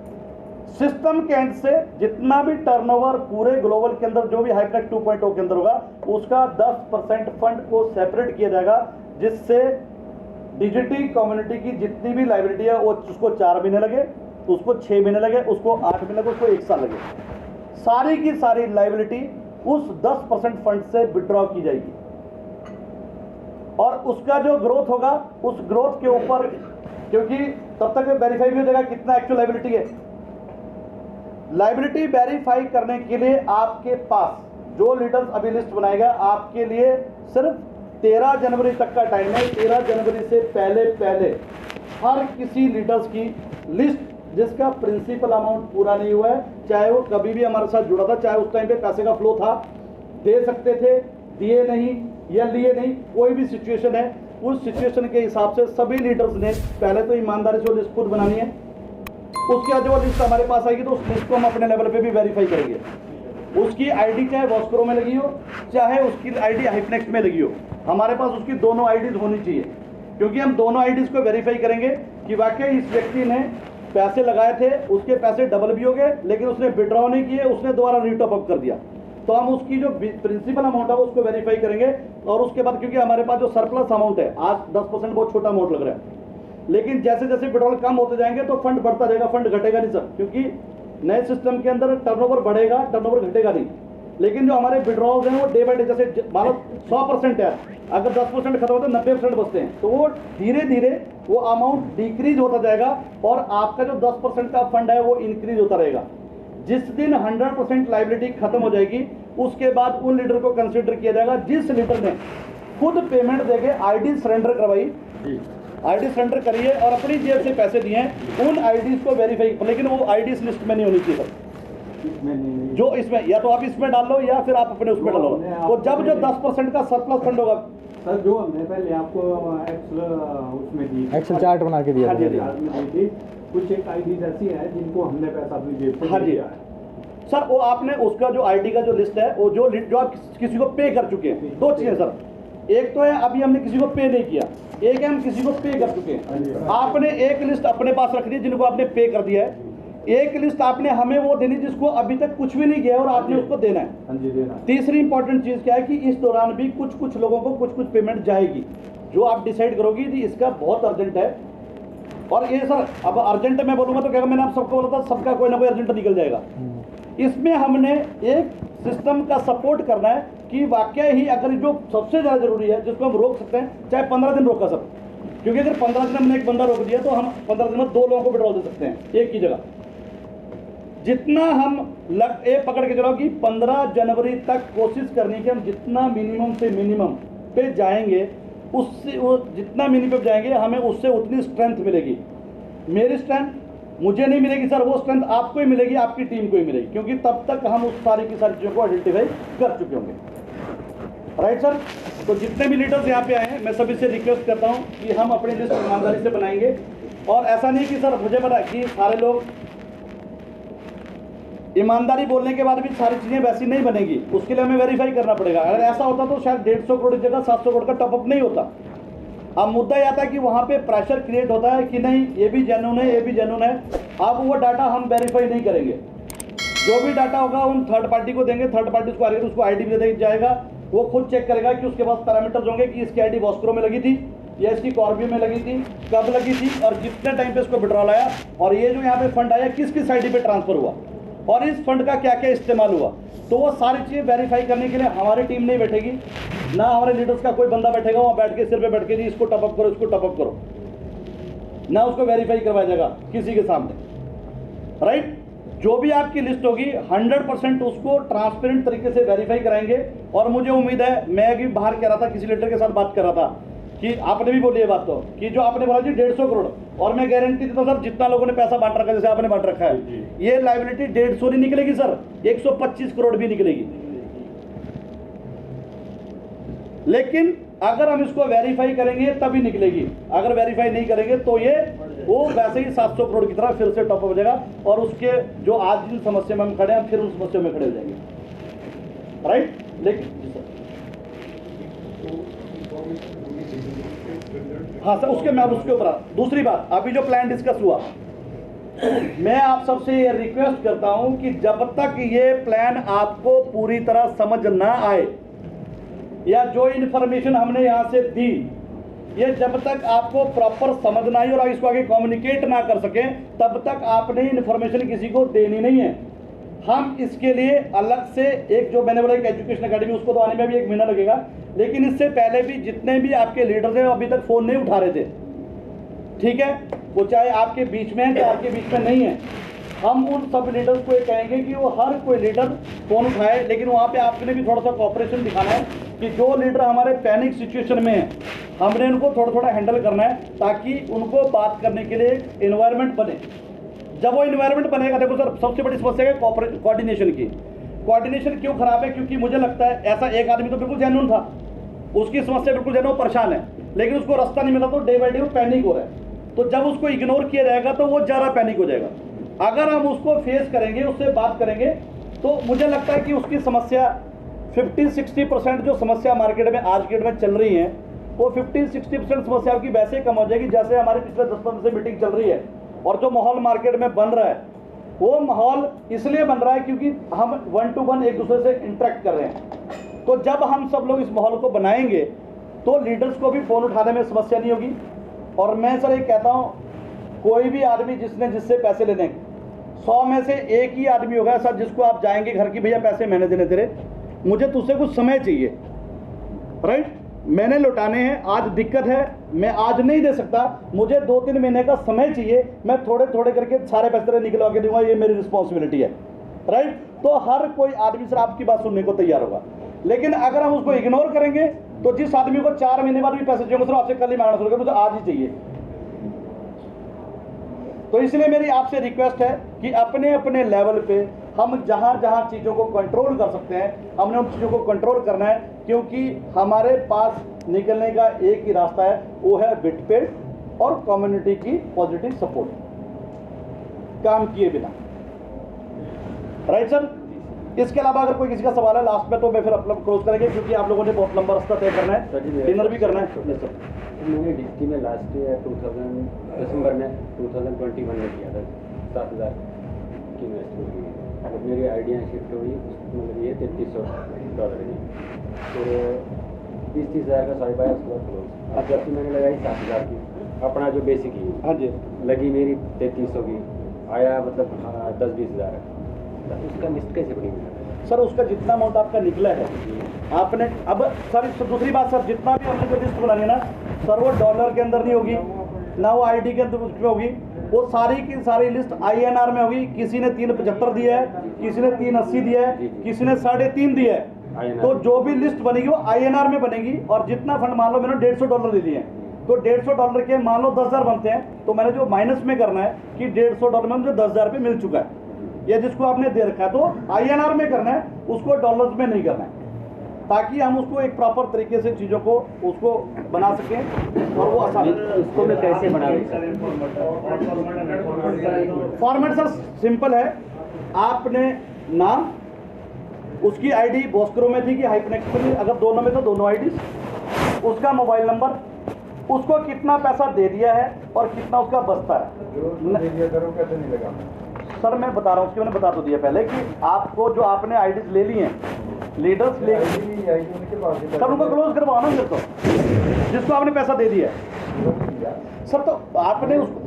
सिस्टम के एंड से जितना भी टर्नओवर पूरे ग्लोबल के अंदर जो भी हाइटेक 2.0 के अंदर होगा, उसका 10% फंड को सेपरेट किया जाएगा, जिससे डिजिटी कम्युनिटी की जितनी भी लाइबिलिटी है वो उसको 4 महीने लगे, उसको 6 महीने लगे, उसको 8 महीने लगे, उसको 1 साल लगे, सारी की सारी लाइबिलिटी उस 10% फंड से विड्रॉ की जाएगी। और उसका जो ग्रोथ होगा, उस ग्रोथ के ऊपर, क्योंकि तब तक वेरीफाई भी हो जाएगा कितना एक्चुअल लाइबिलिटी है। लाइबिलिटी वेरीफाई करने के लिए आपके पास जो लीडर्स अभी लिस्ट बनाएगा, आपके लिए सिर्फ 13 जनवरी तक का टाइम है। 13 जनवरी से पहले हर किसी लीडर्स की लिस्ट जिसका प्रिंसिपल अमाउंट पूरा नहीं हुआ है, चाहे वो कभी भी हमारे साथ जुड़ा था, चाहे उस टाइम पे पैसे का फ्लो था, दे सकते थे, दिए नहीं या लिए नहीं, कोई भी सिचुएशन है, उस सिचुएशन के हिसाब से सभी लीडर्स ने पहले तो ईमानदारी से लिस्ट खुद बनानी है। उसके बाद जो लिस्ट हमारे पास आएगी तो उस लिस्ट को हम अपने लेवल पे भी वेरीफाई करेंगे। उसकी आईडी चाहे वॉस्क्रो में लगी हो, चाहे उसकी आईडी हाइपनेक्स में लगी हो, हमारे पास उसकी दोनों आईडीज होनी चाहिए। क्योंकि हम दोनों आईडीज को वेरीफाई करेंगे कि वाकई इस व्यक्ति ने पैसे लगाए थे, उसके पैसे डबल भी हो गए, लेकिन उसने विड्रॉ नहीं किए, उसने दोबारा रीटॉप अप कर दिया। तो हम उसकी जो प्रिंसिपल अमाउंट है उसको वेरीफाई करेंगे। और उसके बाद क्योंकि हमारे पास जो सरप्लस अमाउंट है, आज 10% बहुत छोटा अमाउंट लग रहा है, लेकिन जैसे जैसे विड्रॉल कम होते जाएंगे तो फंड बढ़ता जाएगा, फंड घटेगा नहीं सर, क्योंकि नए सिस्टम के अंदर टर्नओवर बढ़ेगा, टर्नओवर घटेगा नहीं। लेकिन जो हमारे विड्रॉल्स हैं वो डे बाई डे, जैसे मान लो 100% है, अगर 10% खत्म होता है 90% बचते हैं, तो वो धीरे धीरे वो अमाउंट डिक्रीज होता जाएगा और आपका जो 10% का फंड है वो इंक्रीज होता रहेगा। जिस दिन 100% लाइबिलिटी खत्म हो जाएगी, उसके बाद उन लीडर को कंसिडर किया जाएगा जिस लीडर ने खुद पेमेंट देके आईडी सरेंडर करवाई, आईडी सरेंडर करिए और अपनी जेब से पैसे दिए, उन आईडीज को वेरीफाई, लेकिन वो आईडीज लिस्ट में नहीं होनी चाहिए सर। जो इसमें या तो आप इसमें डाल लो या फिर आप अपने उसमें डालो। तो जब जो 10% का सरप्लस फंड होगा सर, जो हमने पहले आपको उसमें दी, एक्सेल चार्ट बना के दिया हाँ जी, दी, कुछ एक आईडीज ऐसी है जिनको हमने पैसा अपनी जेब से हाँ जी दिया है सर, वो आपने उसका जो आईडी का जो लिस्ट है, वो जो आप किसी को पे कर चुके हैं, दो चीजें सर, एक तो है अभी हमने किसी को पे नहीं किया, एक है हम किसी को पे कर चुके हैं। आपने एक लिस्ट अपने पास रख दी जिनको आपने पे कर दिया है, एक लिस्ट आपने हमें वो देनी जिसको अभी तक कुछ भी नहीं किया और आपने उसको देना है। तीसरी इंपॉर्टेंट चीज क्या है कि इस दौरान भी कुछ लोगों को कुछ पेमेंट जाएगी, जो आप डिसाइड करोगी कि इसका बहुत अर्जेंट है। और ये सर अब अर्जेंट मैं बोलूंगा तो क्या, मैंने आप सबको बोला था सबका कोई ना कोई अर्जेंट निकल जाएगा। इसमें हमने एक सिस्टम का सपोर्ट करना है कि वाकई ही अगर जो सबसे ज़्यादा जरूरी है जिसको हम रोक सकते हैं, चाहे 15 दिन रोका सर, क्योंकि अगर 15 दिन हमने एक बंदा रोक दिया तो हम 15 दिन में 2 लोगों को विड्रॉल दे सकते हैं एक ही जगह। जितना हम पकड़ के चलो कि 15 जनवरी तक कोशिश करनी कि हम जितना मिनिमम से मिनिमम पे जाएंगे, उससे वो जितना मिनिमम पे जाएंगे हमें उससे उतनी स्ट्रेंथ मिलेगी। मेरी स्ट्रेंथ मुझे नहीं मिलेगी सर, वो स्ट्रेंथ आपको ही मिलेगी, आपकी टीम को ही मिलेगी, क्योंकि तब तक हम उस सारी की सारी चीज़ों को आइडेंटिफाई कर चुके होंगे। Right sir. तो जितने भी लीडर्स यहाँ पे आए हैं, मैं सभी से रिक्वेस्ट करता हूँ कि हम अपनी लिस्ट ईमानदारी से बनाएंगे। और ऐसा नहीं कि सर मुझे पता कि सारे लोग ईमानदारी बोलने के बाद भी सारी चीज़ें वैसी नहीं बनेगी, उसके लिए हमें वेरीफाई करना पड़ेगा। अगर ऐसा होता तो शायद 150 करोड़ की जगह 700 करोड़ का टॉपअप नहीं होता। अब मुद्दा यह आता है कि वहाँ पे प्रेशर क्रिएट होता है कि नहीं ये भी जेन्युइन है, ये भी जेन्युइन है। अब वो डाटा हम वेरीफाई नहीं करेंगे, जो भी डाटा होगा उन थर्ड पार्टी को देंगे, थर्ड पार्टी उसको आईडी भी दे जाएगा, वो खुद चेक करेगा कि उसके पास पैरामीटर्स होंगे कि इसकी आईडी वॉस्क्रो में लगी थी या इसकी कॉर्बियो में लगी थी, कब लगी थी और जितने टाइम पे इसको विड्रॉल आया, और ये जो यहाँ पे फंड आया किस किस आईडी पे ट्रांसफर हुआ और इस फंड का क्या क्या इस्तेमाल हुआ। तो वो सारी चीज़ें वेरीफाई करने के लिए हमारी टीम नहीं बैठेगी, ना हमारे लीडर्स का कोई बंदा बैठेगा वहाँ बैठ के सिर पे बैठ के जी इसको टॉपअप करो, इसको टॉपअप करो, ना उसको वेरीफाई करवाया जाएगा किसी के सामने। राइट। जो भी आपकी लिस्ट होगी 100% उसको ट्रांसपेरेंट तरीके से वेरीफाई कराएंगे। और मुझे उम्मीद है, मैं भी बाहर कह रहा था, किसी लीडर के साथ बात कर रहा था कि आपने भी बोली ये बात, तो कि जो आपने बोला जी 150 करोड़, और मैं गारंटी देता सर जितना लोगों ने पैसा बांट रखा है, जैसे आपने बांट रखा है, ये लायबिलिटी 150 नहीं निकलेगी सर, 125 करोड़ भी निकलेगी। लेकिन अगर हम इसको वेरीफाई करेंगे तभी निकलेगी, अगर वेरीफाई नहीं करेंगे तो ये वो वैसे ही 700 करोड़ की तरह फिर से टॉप हो जाएगा और उसके जो आज जिन समस्या में हम खड़े हैं फिर उन समस्या में खड़े हो जाएंगे। राइट। लेकिन हाँ सर, उसके मैं उसके ऊपर दूसरी बात, अभी जो प्लान डिस्कस हुआ, मैं आप सबसे ये रिक्वेस्ट करता हूं कि जब तक ये प्लान आपको पूरी तरह समझ ना आए या जो इन्फॉर्मेशन हमने यहां से दी ये जब तक आपको प्रॉपर समझ ना आई और इसको आगे कम्युनिकेट ना कर सके, तब तक आपने इन्फॉर्मेशन किसी को देनी नहीं है। हम इसके लिए अलग से एक जो मैंने बोला एक एजुकेशन अकेडमी, उसको तो आने में भी 1 महीना लगेगा, लेकिन इससे पहले भी जितने भी आपके लीडर थे अभी तक फ़ोन नहीं उठा रहे थे, ठीक है, वो चाहे आपके बीच में है चाहे आपके बीच में नहीं है, हम उन सब लीडर्स को ये कहेंगे कि वो हर कोई लीडर फ़ोन उठाए। लेकिन वहाँ पे आपने भी थोड़ा सा कॉपरेशन दिखाना है कि जो लीडर हमारे पैनिक सिचुएशन में है हमने उनको थोड़ा थोड़ा हैंडल करना है, ताकि उनको बात करने के लिए एक इन्वायरमेंट बने। जब वो इन्वायरमेंट बनेगा, देखो सर सबसे बड़ी समस्या है कोऑर्डिनेशन की। कोऑर्डिनेशन क्यों खराब है? क्योंकि मुझे लगता है ऐसा एक आदमी तो बिल्कुल जेन्युइन था, उसकी समस्या बिल्कुल जेन्युइन, परेशान है, लेकिन उसको रास्ता नहीं मिला तो डे बाई डे वो पैनिक हो रहा है। तो जब उसको इग्नोर किया जाएगा तो वो ज़्यादा पैनिक हो जाएगा। अगर हम उसको फेस करेंगे, उससे बात करेंगे, तो मुझे लगता है कि उसकी समस्या 50-60% जो समस्या मार्केट में आज के डेट में चल रही हैं वो 50-60% समस्या आपकी वैसे ही कम हो जाएगी। जैसे हमारी पिछले 10-15 से मीटिंग चल रही है और जो माहौल मार्केट में बन रहा है वो माहौल इसलिए बन रहा है क्योंकि हम 1 to 1 एक दूसरे से इंटरेक्ट कर रहे हैं। तो जब हम सब लोग इस माहौल को बनाएंगे तो लीडर्स को भी फ़ोन उठाने में समस्या नहीं होगी। और मैं सर ये कहता हूँ, कोई भी आदमी जिससे पैसे लेने 100 में से एक ही आदमी होगा सर जिसको आप जाएंगे घर की, भैया पैसे मैंने देने तेरे, मुझे तुझसे कुछ समय चाहिए, राइट, मैंने लौटाने हैं, आज दिक्कत है, मैं आज नहीं दे सकता, मुझे 2-3 महीने का समय चाहिए, मैं थोड़े थोड़े करके सारे पैसे तेरे निकलवा के दूंगा, ये मेरी रिस्पॉन्सिबिलिटी है, राइट। तो हर कोई आदमी सर आपकी बात सुनने को तैयार होगा। लेकिन अगर हम उसको इग्नोर करेंगे तो जिस आदमी को 4 महीने बाद भी पैसे चाहिए सर आपसे कल ही मांगना शुरू कर, मुझे आज ही चाहिए। तो इसलिए मेरी आपसे रिक्वेस्ट है कि अपने अपने लेवल पे हम जहाँ जहाँ चीज़ों को कंट्रोल कर सकते हैं हमने उन चीज़ों को कंट्रोल करना है, क्योंकि हमारे पास निकलने का एक ही रास्ता है, वो है बिटपेड और कम्युनिटी की पॉजिटिव सपोर्ट, काम किए बिना, राइट सर। इसके अलावा अगर कोई किसी का सवाल है लास्ट में तो मैं फिर अपना क्लोज करेंगे, क्योंकि आप लोगों ने बहुत लंबा रास्ता तय करना है, डिनर भी करना है। मैंने डिस्ट्री में लास्ट ईयर दिसंबर में 2021 में किया था 7,000 की इन्वेस्टमेंट की। जब मेरी आइडिया शिफ्ट हुई मतलब ये $3300 की, तो 30-30 हज़ार का स्वाइप आया, उसके बाद क्लोज। अब जब मैंने लगाई 7,000 की, अपना जो बेसिक ही हाँ जी लगी मेरी 3300 की, आया मतलब 10-20 हज़ार। उसका लिस्ट कैसे बनी सर? उसका जितना अमाउंट आपका निकला है आपने, अब सर दूसरी बात सर, जितना भी हमने जो लिस्ट बनानी है ना सर, वो डॉलर के अंदर नहीं होगी ना, वो आईडी के अंदर उसमें होगी, वो सारी की सारी लिस्ट INR में होगी। किसी ने 375 दिया है, किसी ने 380 दिया है, किसी ने 3.5 दिया है, तो जो भी लिस्ट बनेगी वो INR में बनेगी। और जितना फंड मान लो मैंने $150 ले लिए हैं, तो $150 के मान लो 10,000 बनते हैं, तो मैंने जो माइनस में करना है कि $150 में मुझे 10,000 रुपये मिल चुका है, या जिसको आपने दे रखा है, तो INR में करना है, उसको डॉलर्स में नहीं करना है, ताकि हम उसको एक प्रॉपर तरीके से चीज़ों को उसको बना सकें और वो आसान। इसको मैं कैसे बना रही फॉर्मेट सर सिंपल है, आपने नाम, उसकी आईडी बॉस्क्रो में थी कि हाइपनेक्स में थी, अगर दोनों में तो दोनों आईडी, उसका मोबाइल नंबर, उसको कितना पैसा दे दिया है और कितना उसका बचता है। सर मैं बता रहा हूँ, उसकी मैंने बता तो दिया पहले कि आपको जो आपने आईडीज ले ली हैं, लीडर्स ले सर, उनको क्लोज करवाना फिर तो, जिसको आपने पैसा दे दिया सर, तो आपने उसको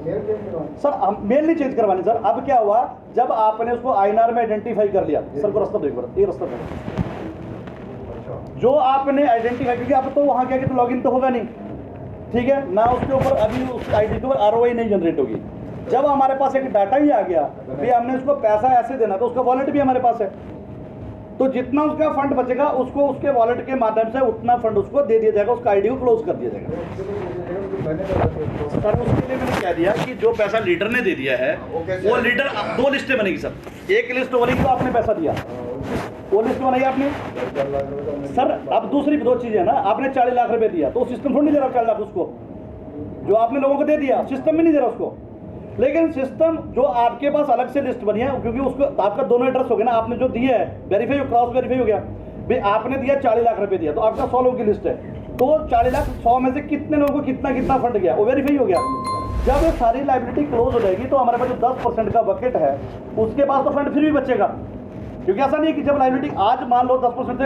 सर हम मेल नहीं चेंज करवानी सर। अब क्या हुआ, जब आपने उसको INR में आइडेंटिफाई कर लिया, सर को रास्ता देखो, ये रास्ता देखो, जो आपने आइडेंटिफाई, क्योंकि अब तो वहाँ क्या कि तो लॉगिन तो होगा नहीं, ठीक है ना, उसके ऊपर अभी उस आईडी के ऊपर ROI नहीं जनरेट होगी। जब हमारे पास एक डाटा ही आ गया भी हमने उसको पैसा ऐसे देना, तो उसका वॉलेट भी हमारे पास है, तो जितना उसका फंड बचेगा उसको उसके वॉलेट के माध्यम से उतना फंड उसको दे दिया जाएगा, उसका आईडी को क्लोज कर दिया जाएगा। सर उसके लिए मैंने कह दिया कि जो पैसा लीडर ने दे दिया है वो लीडर, 2 लिस्टें बनेगी सर, एक लिस्ट बनेगी तो आपने पैसा दिया, वो लिस्ट बनाई आपने सर। अब दूसरी 2 चीजें है ना, आपने 40 लाख रुपए दिया तो सिस्टम थोड़ी नहीं दे रहा 40 लाख उसको, जो आपने लोगों को दे दिया सिस्टम में नहीं दे रहा उसको, लेकिन सिस्टम जो आपके पास अलग से लिस्ट बनी है, क्योंकि उसको आपका दोनों एड्रेस हो गया ना, आपने जो दिया है वेरीफाई, क्रॉस वेरीफाई हो गया भाई, आपने दिया 40 लाख रुपए दिया, तो आपका 100 लोगों की लिस्ट है, तो 40 लाख 100 में से कितने लोगों को कितना कितना फंड गया वो वेरीफाई हो गया। जब ये सारी लाइबिलिटी क्लोज हो जाएगी तो हमारे पास जो 10% का बकेट है उसके पास तो फंड फिर भी बचेगा, क्योंकि ऐसा नहीं है कि जब लाइबिलिटी आज मान लो 10%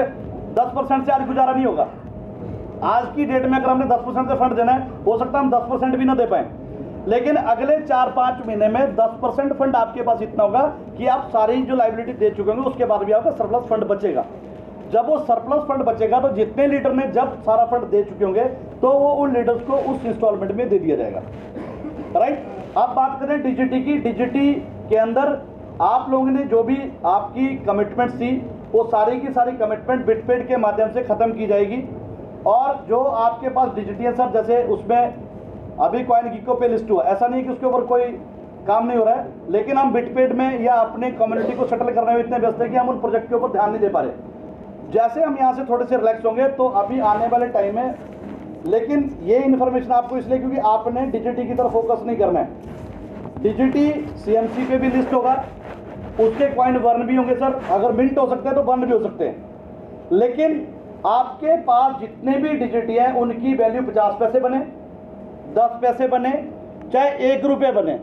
से आज गुजारा नहीं होगा। आज की डेट में अगर हमने 10% से फंड देना है, हो सकता है हम 10% भी ना दे पाए, लेकिन अगले 4-5 महीने में 10% फंड आपके पास इतना होगा कि आप सारी जो लाइबिलिटी दे चुके होंगे उसके बाद भी आपका सरप्लस फंड बचेगा। जब वो सरप्लस फंड बचेगा तो जितने लीडर ने जब सारा फंड दे चुके होंगे तो वो उन लीडर्स को उस इंस्टॉलमेंट में दे दिया जाएगा, राइट। अब बात करें DGT की, DGT के अंदर आप लोगों ने जो भी आपकी कमिटमेंट थी वो सारी की सारी कमिटमेंट बिटपेड के माध्यम से खत्म की जाएगी, और जो आपके पास DGT है सर, जैसे उसमें अभी CoinGecko पे लिस्ट हुआ, ऐसा नहीं कि उसके ऊपर कोई काम नहीं हो रहा है, लेकिन हम बिटपेड में या अपने कम्युनिटी को सेटल करने में इतने व्यस्त हैं कि हम उन प्रोजेक्ट के ऊपर ध्यान नहीं दे पा रहे। जैसे हम यहाँ से थोड़े से रिलैक्स होंगे तो अभी आने वाले टाइम में, लेकिन ये इन्फॉर्मेशन आपको इसलिए क्योंकि आपने DGT की तरफ फोकस नहीं करना है। DGT CMC पे भी लिस्ट होगा, उसके कॉइन बर्न भी होंगे सर, अगर मिंट हो सकते हैं तो बर्न भी हो सकते हैं, लेकिन आपके पास जितने भी डिजिट हैं उनकी वैल्यू 50 पैसे बने, 10 पैसे बने, चाहे 1 रुपये बने,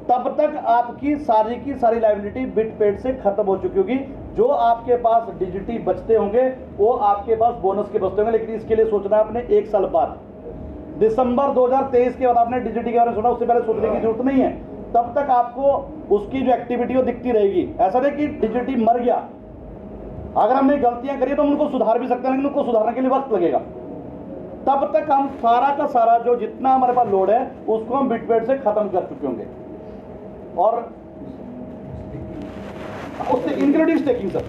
तब तक आपकी सारी की सारी लायबिलिटी बिट पेड से खत्म हो चुकी होगी। जो आपके पास डिजिटी बचते होंगे वो आपके पास बोनस के बचते होंगे। लेकिन इसके लिए सोचना है आपने 1 साल बाद, दिसंबर 2023 के बाद आपने डिजिटी के बारे में सुना, उससे पहले सोचने की जरूरत नहीं है। तब तक आपको उसकी जो एक्टिविटी वो दिखती रहेगी। ऐसा नहीं कि डिजिटी मर गया, अगर हमने गलतियां करी तो हम उनको सुधार भी सकते हैं, लेकिन उनको सुधारने के लिए वक्त लगेगा। तब तक हम सारा का सारा जो जितना हमारे पास लोड है उसको हम बिटपेड से खत्म कर चुके होंगे। और उससे इंक्लूडिंग स्टेकिंग, सर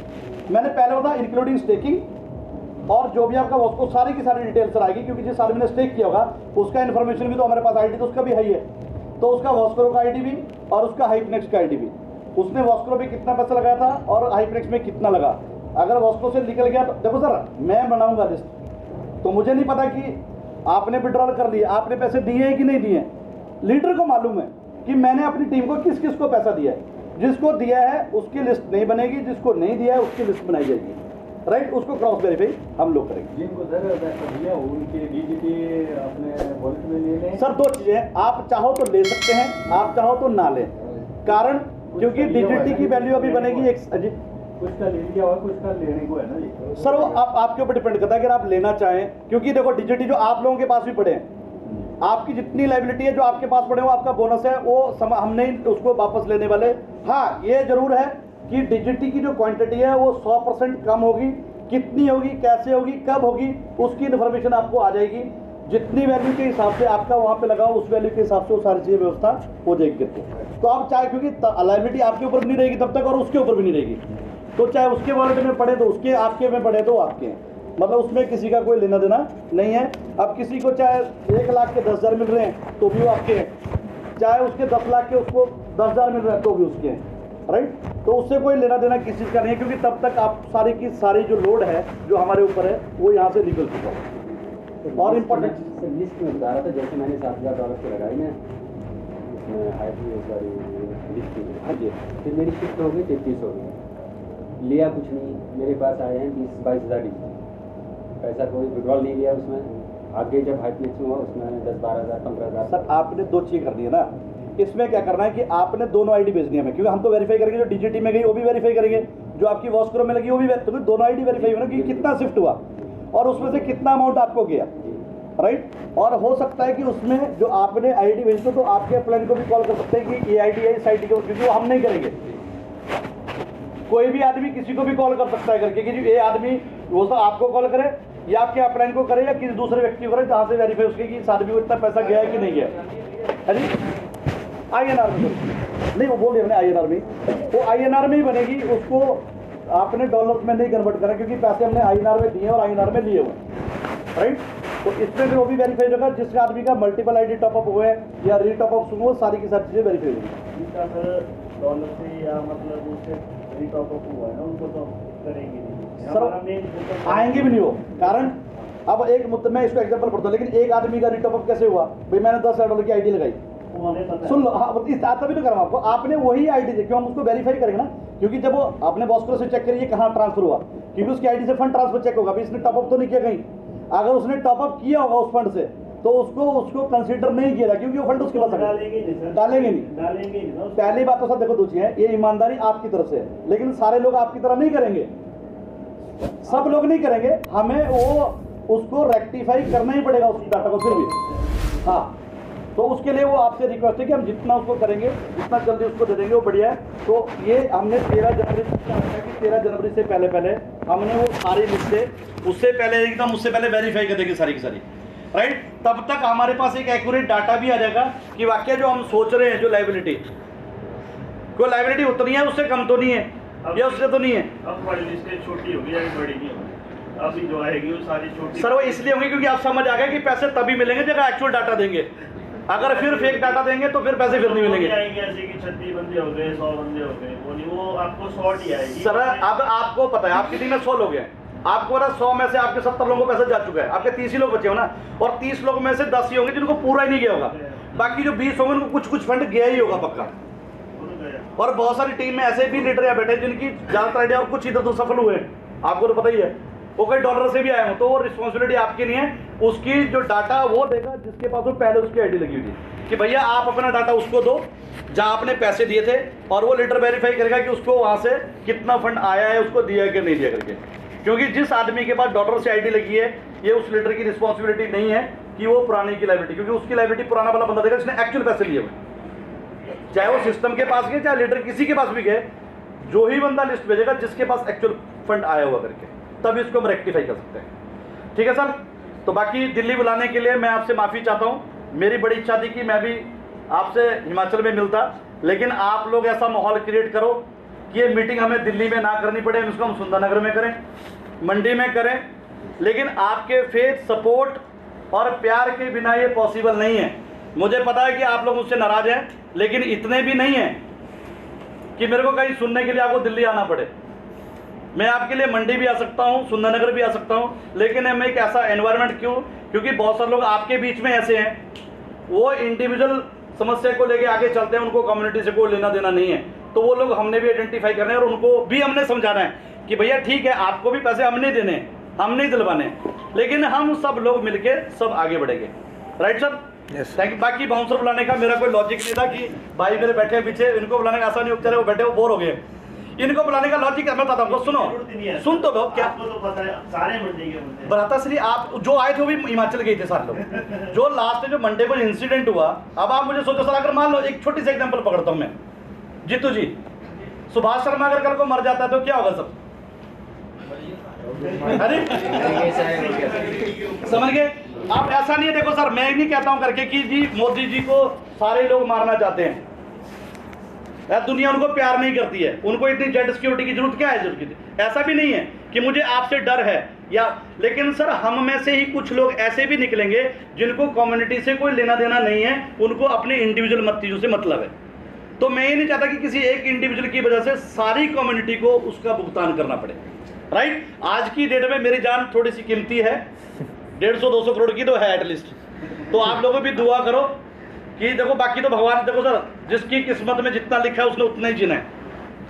मैंने पहले बताया इंक्लूडिंग स्टेकिंग, और जो भी आपका उसको सारी की सारी डिटेल सर आएगी, क्योंकि जिस आदमी ने स्टेक किया होगा उसका इन्फॉर्मेशन भी तो हमारे पास आईडी तो उसका भी है ही है, तो उसका वॉस्क्रो का आईडी भी और उसका हाइपनेक्स का आईडी भी, उसने वॉस्क्रो में कितना पैसा लगाया था और हाइपनेक्स में कितना लगा। अगर वॉस्क्रो से निकल गया तो देखो सर मैं बनाऊंगा लिस्ट, तो मुझे नहीं पता कि आपने विड्रॉल कर लिया, आपने पैसे दिए हैं कि नहीं दिए। लीडर को मालूम है कि मैंने अपनी टीम को किस किस को पैसा दिया है। जिसको दिया है उसकी लिस्ट नहीं बनेगी, जिसको नहीं दिया है उसकी लिस्ट बनाई जाएगी, राइट। उसको क्रॉस वेरीफाई हम लोग करेंगे। जिनको सर पैसा दिया उनके डीजीटी अपने वॉलेट में ले लें। सर 2 चीजें, आप चाहो तो ले सकते हैं, आप चाहो तो ना लें। कारण क्योंकि डीजीटी की वैल्यू अभी बनेगी एक जी, कुछ का ले लिया हुआ कुछ का लेने को है ना जी। सर वो आपके ऊपर डिपेंड करता है अगर आप लेना चाहें, क्योंकि देखो डीजीटी जो आप लोगों के पास भी पड़े हैं, आपकी जितनी लायबिलिटी है जो आपके पास पड़े वो आपका बोनस है, वो हम नहीं उसको वापस लेने वाले। हाँ ये जरूर है कि डीजीटी की जो क्वांटिटी है वो 100% कम होगी, कितनी होगी, कैसे होगी, कब होगी, उसकी इन्फॉर्मेशन आपको आ जाएगी। जितनी वैल्यू के हिसाब से आपका वहाँ पे लगाओ उस वैल्यू के हिसाब से वो सारी चीज़ें व्यवस्था हो जाएगी करके। तो आप चाहे, क्योंकि लायबिलिटी आपके ऊपर भी नहीं रहेगी तब तक और उसके ऊपर भी नहीं रहेगी, तो चाहे उसके वॉलेट में पड़े तो उसके, आपके में पड़े तो आपके हैं, मतलब उसमें किसी का कोई लेना देना नहीं है। अब किसी को चाहे 1 लाख के 10,000 मिल रहे हैं तो भी वो आपके हैं, चाहे उसके 10 लाख के उसको 10,000 मिल रहे हैं तो भी उसके हैं, राइट। तो उससे कोई लेना देना किसी चीज़ का नहीं है, क्योंकि तब तक आप सारी की सारी जो लोड है जो हमारे ऊपर है वो यहाँ से निकल चुका है। और इम्पोर्टेंट सर लिस्ट में बता रहा था, जैसे मैंने $7,000 की लगाई ना लिस्ट में, हाँ जी, फिर मेरी शिफ्ट हो गई 33 हो गई, लिया कुछ नहीं, मेरे पास आए हैं 20-22 हज़ार डिजिट, पैसा कोई विड्रॉल नहीं लिया उसमें। आगे जब हाइपनेक्स में हुआ उसमें 10-12 हज़ार 15 हज़ार। सर आपने 2 चीज़ करनी है ना, इसमें क्या करना है कि आपने दोनों आईडी भेजनी है हमें, क्योंकि हम तो वेरीफाई करेंगे, जो डीजीटी में गई वो भी वेरीफाई करेंगे, जो आपकी वॉस्क्रो में लगी वो भी, तो दोनों आईडी वेरीफाई होना कि कितना शिफ्ट हुआ और उसमें से कितना अमाउंट आपको गया, राइट। और हो सकता है कि उसमें जो आपने आईडी भेजी तो आपके प्लान को भी कॉल कर सकते हैं कि ये आईडी है इस आईडी को, क्योंकि वो हम नहीं करेंगे। कोई भी आदमी किसी को भी कॉल कर सकता है करके कि ये आदमी वो तो आपको कॉल करे या आपके अपलाइन को करे या किसी दूसरे व्यक्ति को करे, जहाँ से वेरीफाई उसके कि इस आदमी को इतना पैसा गया है कि नहीं गया है जी। INR में नहीं, वो बोल दिया मैंने INR में, वो INR में ही बनेगी, उसको आपने डॉलर्स में नहीं कन्वर्ट करा, क्योंकि पैसे हमने INR में दिए और INR में लिए हुए, राइट। तो इसमें भी वो भी वेरीफाई होगा, जिस आदमी का मल्टीपल आईडी टॉपअप हुए या रीटॉपअप हुए, सारी की सारी चीज़ें वेरीफाई होगी। जिसका सर डॉलर से या मतलब उससे रीटॉपअप हुआ है ना उनको तो करेंगे नहीं सर, आएंगे भी नहीं वो। कारण अब एक मुद्दा मैं इसको एग्जांपल पढ़ता हूँ, लेकिन एक आदमी का रीटॉपअप कैसे हुआ भाई, मैंने $10,000 की आईडी लगाई, सुन लो, हाँ इस आता भी तो करूँ आपको, आपने वही आईडी दे, क्यों हम उसको वेरीफाई करेंगे ना, क्योंकि जब वो आपने वॉस्क्रो से चेक करिए कहाँ ट्रांसफर हुआ, क्योंकि उसकी आईडी से फंड ट्रांसफर चेक होगा, अभी इसने टॉपअप तो नहीं किया कहीं। अगर उसने टॉपअप किया होगा उस फंड से तो उसको कंसीडर नहीं किया, क्योंकि वो फंड उसके पास डालेंगे नहीं। पहली बात तो सर देखो, दूसरी है ये ईमानदारी आपकी तरफ से है, लेकिन सारे लोग आपकी तरह नहीं करेंगे, सब लोग नहीं करेंगे, हमें वो उसको रेक्टिफाई करना ही पड़ेगा उस डाटा को फिर भी। हाँ, तो उसके लिए वो आपसे रिक्वेस्ट है कि हम जितना उसको करेंगे जितना जल्दी उसको दे देंगे वो बढ़िया है। तो ये हमने 13 जनवरी से क्या रखा कि 13 जनवरी से पहले हमने वो सारी लिस्टें उससे पहले एकदम उससे पहले वेरीफाई कर देंगे सारी की सारी, राइट। तब तक हमारे पास एक एक्यूरेट डाटा भी आ जाएगा कि वाकई जो हम सोच रहे हैं जो लायबिलिटी, कोई लायबिलिटी उतनी है उससे कम तो नहीं है या उससे तो नहीं है। अब बड़ी लिस्टें छोटी होगी या बड़ी नहीं होगी, अभी जो आएगी वो सारी छोटी। सर वो इसलिए होंगी क्योंकि आप समझ आ गए कि पैसे तभी मिलेंगे जब एक्चुअल डाटा देंगे, अगर फिर फेक डाटा देंगे तो फिर पैसे फिर नहीं मिलेंगे। आएंगे ऐसे कि 36 बंदे हो गए 100 बंदे हो गए, वो नहीं, वो आपको 100 ही आएगी। सर अब आपको पता है आपकी टीम में 100 लोग हैं, आपको पता 100 में से आपके 70 लोगों को पैसा जा चुका है, आपके 30 ही लोग बचे हो ना, और 30 लोग में से 10 ही होंगे जिनको पूरा ही नहीं गया होगा, बाकी जो 20 होंगे उनको कुछ कुछ फंड गया ही होगा पक्का। और बहुत सारी टीम में ऐसे भी लीडर यहाँ बैठे जिनकी ज्यादातर आइडिया और कुछ इधर तो सफल हुए, आपको तो पता ही है। वो कोई डॉलर से भी आए हो, तो वो रिस्पॉन्सिबिलिटी आपकी नहीं है। उसकी जो डाटा वो देगा जिसके पास वो पहले उसकी आईडी लगी हुई थी, कि भैया आप अपना डाटा उसको दो जहां आपने पैसे दिए थे, और वो लेटर वेरीफाई करेगा कि उसको वहां से कितना फंड आया है, उसको दिया कि नहीं दिया करके। क्योंकि जिस आदमी के पास डॉलर से आईडी लगी है, ये उस लेटर की रिस्पॉन्सिबिलिटी नहीं है कि वो पुराने की लाइबिलिटी, क्योंकि उसकी लाइबिलिटी पुराना वाला बंदा देगा जिसने एक्चुअल पैसे लिए हुए, चाहे वो सिस्टम के पास गए चाहे लेटर किसी के पास भी गए, जो ही बंदा लिस्ट भेजेगा जिसके पास एक्चुअल फंड आया हुआ करके, तब इसको हम रेक्टिफाई कर सकते हैं। ठीक है सर। तो बाकी दिल्ली बुलाने के लिए मैं आपसे माफ़ी चाहता हूँ। मेरी बड़ी इच्छा थी कि मैं भी आपसे हिमाचल में मिलता, लेकिन आप लोग ऐसा माहौल क्रिएट करो कि ये मीटिंग हमें दिल्ली में ना करनी पड़े, इसको हम सुंदरनगर में करें, मंडी में करें। लेकिन आपके फेथ, सपोर्ट और प्यार के बिना ये पॉसिबल नहीं है। मुझे पता है कि आप लोग मुझसे नाराज़ हैं, लेकिन इतने भी नहीं हैं कि मेरे को कहीं सुनने के लिए आपको दिल्ली आना पड़े। मैं आपके लिए मंडी भी आ सकता हूँ, सुंदरनगर भी आ सकता हूँ, लेकिन हम एक ऐसा एनवायरनमेंट क्योंकि बहुत सारे लोग आपके बीच में ऐसे हैं, वो इंडिविजुअल समस्या को लेके आगे चलते हैं, उनको कम्युनिटी से कोई लेना देना नहीं है। तो वो लोग हमने भी आइडेंटिफाई करने हैं और उनको भी हमने समझाना है कि भैया ठीक है, आपको भी पैसे हम नहीं देने, हम नहीं दिलवाने, लेकिन हम सब लोग मिलके सब आगे बढ़ेंगे। Right sir? Thank you. बाकी बाउंसर बुलाने का मेरा कोई लॉजिक नहीं था कि भाई मेरे बैठे हैं पीछे, इनको बुलाने का ऐसा नहीं उपचार है, वो बैठे वो बोर हो गए। इनको बुलाने का लॉजिक मैं बताता हूँ, सुनो, सुन तो लो। क्या तो पता है सारे मंडी के बंदे भ्राता श्री, आप जो आए थे वो भी हिमाचल गए थे सारे लोग, जो लास्ट में जो मंडे को इंसिडेंट हुआ। अब आप मुझे सोचो सर, अगर मान लो एक छोटी सी एग्जांपल पकड़ता हूँ मैं, जीतू जी, सुभाष शर्मा अगर कल को मर जाता है तो क्या होगा सर? अरे समझ गए आप? ऐसा नहीं है, देखो सर, मैं नहीं कहता हूं करके कि जी मोदी जी को सारे लोग मारना चाहते हैं, दुनिया उनको प्यार नहीं करती है, उनको इतनी जेड सिक्योरिटी की जरूरत क्या है जरूरत? ऐसा भी नहीं है कि मुझे आपसे डर है या, लेकिन सर हम में से ही कुछ लोग ऐसे भी निकलेंगे जिनको कम्युनिटी से कोई लेना देना नहीं है, उनको अपने इंडिविजुअल मत से मतलब है। तो मैं ये नहीं चाहता कि किसी एक इंडिविजुअल की वजह से सारी कम्युनिटी को उसका भुगतान करना पड़े। राइट? आज की डेट में मेरी जान थोड़ी सी कीमती है, 150-200 करोड़ की तो है एटलीस्ट। तो आप लोगों भी दुआ करो कि देखो, बाकी तो भगवान, देखो सर, जिसकी किस्मत में जितना लिखा है उसने उतना ही जीना है।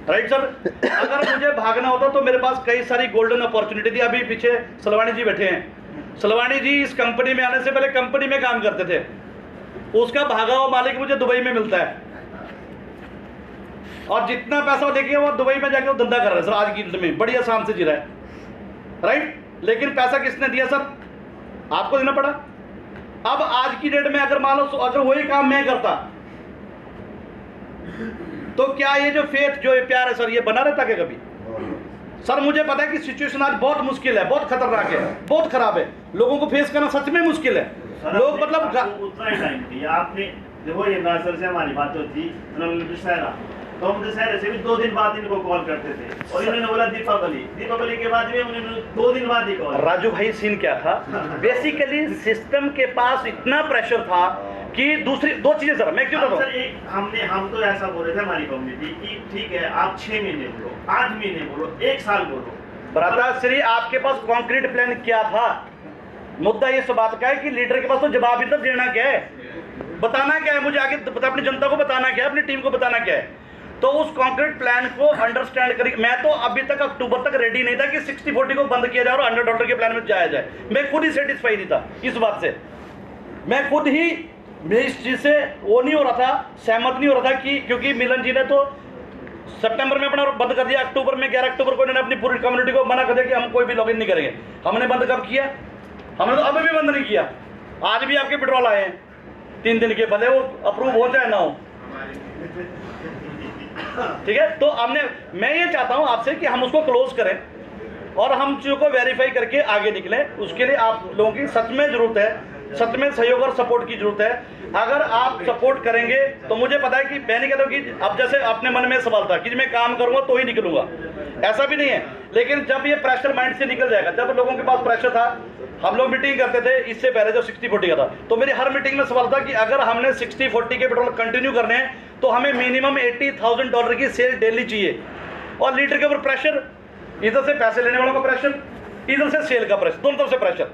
Right sir? अगर मुझे भागना होता तो मेरे पास कई सारी गोल्डन अपॉर्चुनिटी थी। अभी पीछे सलवानी जी बैठे हैं, सलवानी जी इस कंपनी में आने से पहले कंपनी में काम करते थे, उसका भागा हुआ मालिक मुझे दुबई में मिलता है, और जितना पैसा लेके वो दुबई में जाके वो धंधा कर रहा है सर, आज की डेट में बड़ी आसान से जी रहा है। राइट? लेकिन पैसा किसने दिया सर? आपको देना पड़ा। अब आज की डेट में अगर मान लो अगर वही काम मैं करता तो क्या ये जो फेथ, जो ये प्यार है सर, ये बना रहता क्या कभी? सर मुझे पता है कि सिचुएशन आज बहुत मुश्किल है, बहुत खतरनाक है, बहुत खराब है, लोगों को फेस करना सच में मुश्किल है। लोग मतलब उतना ही टाइम दिया आपने। देखो ये नासर से हमारी बात होती, दशहरा तो हम दशहरे से भी 2 दिन बाद इनको कॉल करते थे, और इन्होंने बोला दीपावली के बाद भी उन्होंने 2 दिन बाद ही कॉल। राजू भाई सीन क्या था, बेसिकली सिस्टम के पास इतना प्रेशर था कि दूसरी 2 चीजें सर मैं क्यों बताऊं सर, हम तो ऐसा बोल रहे थे हमारी कम्युनिटी की, ठीक है आप 6 महीने बोलो, 8 महीने बोलो, 1 साल बोलो। भ्राता श्री, आपके पास कॉन्क्रीट प्लान क्या था? मुद्दा ये बात का है कि लीडर के पास तो जवाब ही तब देना क्या है, बताना क्या है, मुझे आगे अपनी जनता को बताना क्या है, अपनी टीम को बताना क्या है। तो उस कॉन्क्रीट प्लान को अंडरस्टैंड करिए। मैं तो अभी तक अक्टूबर तक रेडी नहीं था कि 60-40 को बंद किया जाए और $100 के प्लान में जाया जाए। मैं खुद ही सेटिस्फाई नहीं था इस बात से, मैं खुद ही मैं इस चीज़ से वो नहीं हो रहा था, सहमत नहीं हो रहा था कि, क्योंकि मिलन जी ने तो सितंबर में अपना बंद कर दिया, अक्टूबर में 11 अक्टूबर को इन्होंने अपनी पूरी कम्युनिटी को मना कर दिया कि हम कोई भी लॉगिन नहीं करेंगे। हमने बंद कब किया? हमने तो अभी भी बंद नहीं किया। आज भी आपके पेट्रोल आए हैं 3 दिन के, भले वो अप्रूव हो चाहे ना हो। ठीक है? तो मैं ये चाहता हूं आपसे कि हम उसको क्लोज करें और हम चीज़ों को वेरीफाई करके आगे निकलें। उसके लिए आप लोगों की सच में ज़रूरत है, सच में सहयोग और सपोर्ट की ज़रूरत है। अगर आप सपोर्ट करेंगे तो मुझे पता है कि मैं नहीं कहता हूँ कि अब जैसे अपने मन में सवाल था कि मैं काम करूँगा तो ही निकलूँगा, ऐसा भी नहीं है। लेकिन जब ये प्रेशर माइंड से निकल जाएगा, जब लोगों के पास प्रेशर था, हम लोग मीटिंग करते थे इससे पहले जो 60-40 का था, तो मेरी हर मीटिंग में सवाल था कि अगर हमने 60-40 के पेट्रोल कंटिन्यू करने हैं तो हमें मिनिमम $80,000 की सेल डेली चाहिए। और लीडर के ऊपर प्रेशर, इधर से पैसे लेने वालों का प्रेशर, इधर से सेल का प्रेशर, दोनों तरफ से प्रेशर।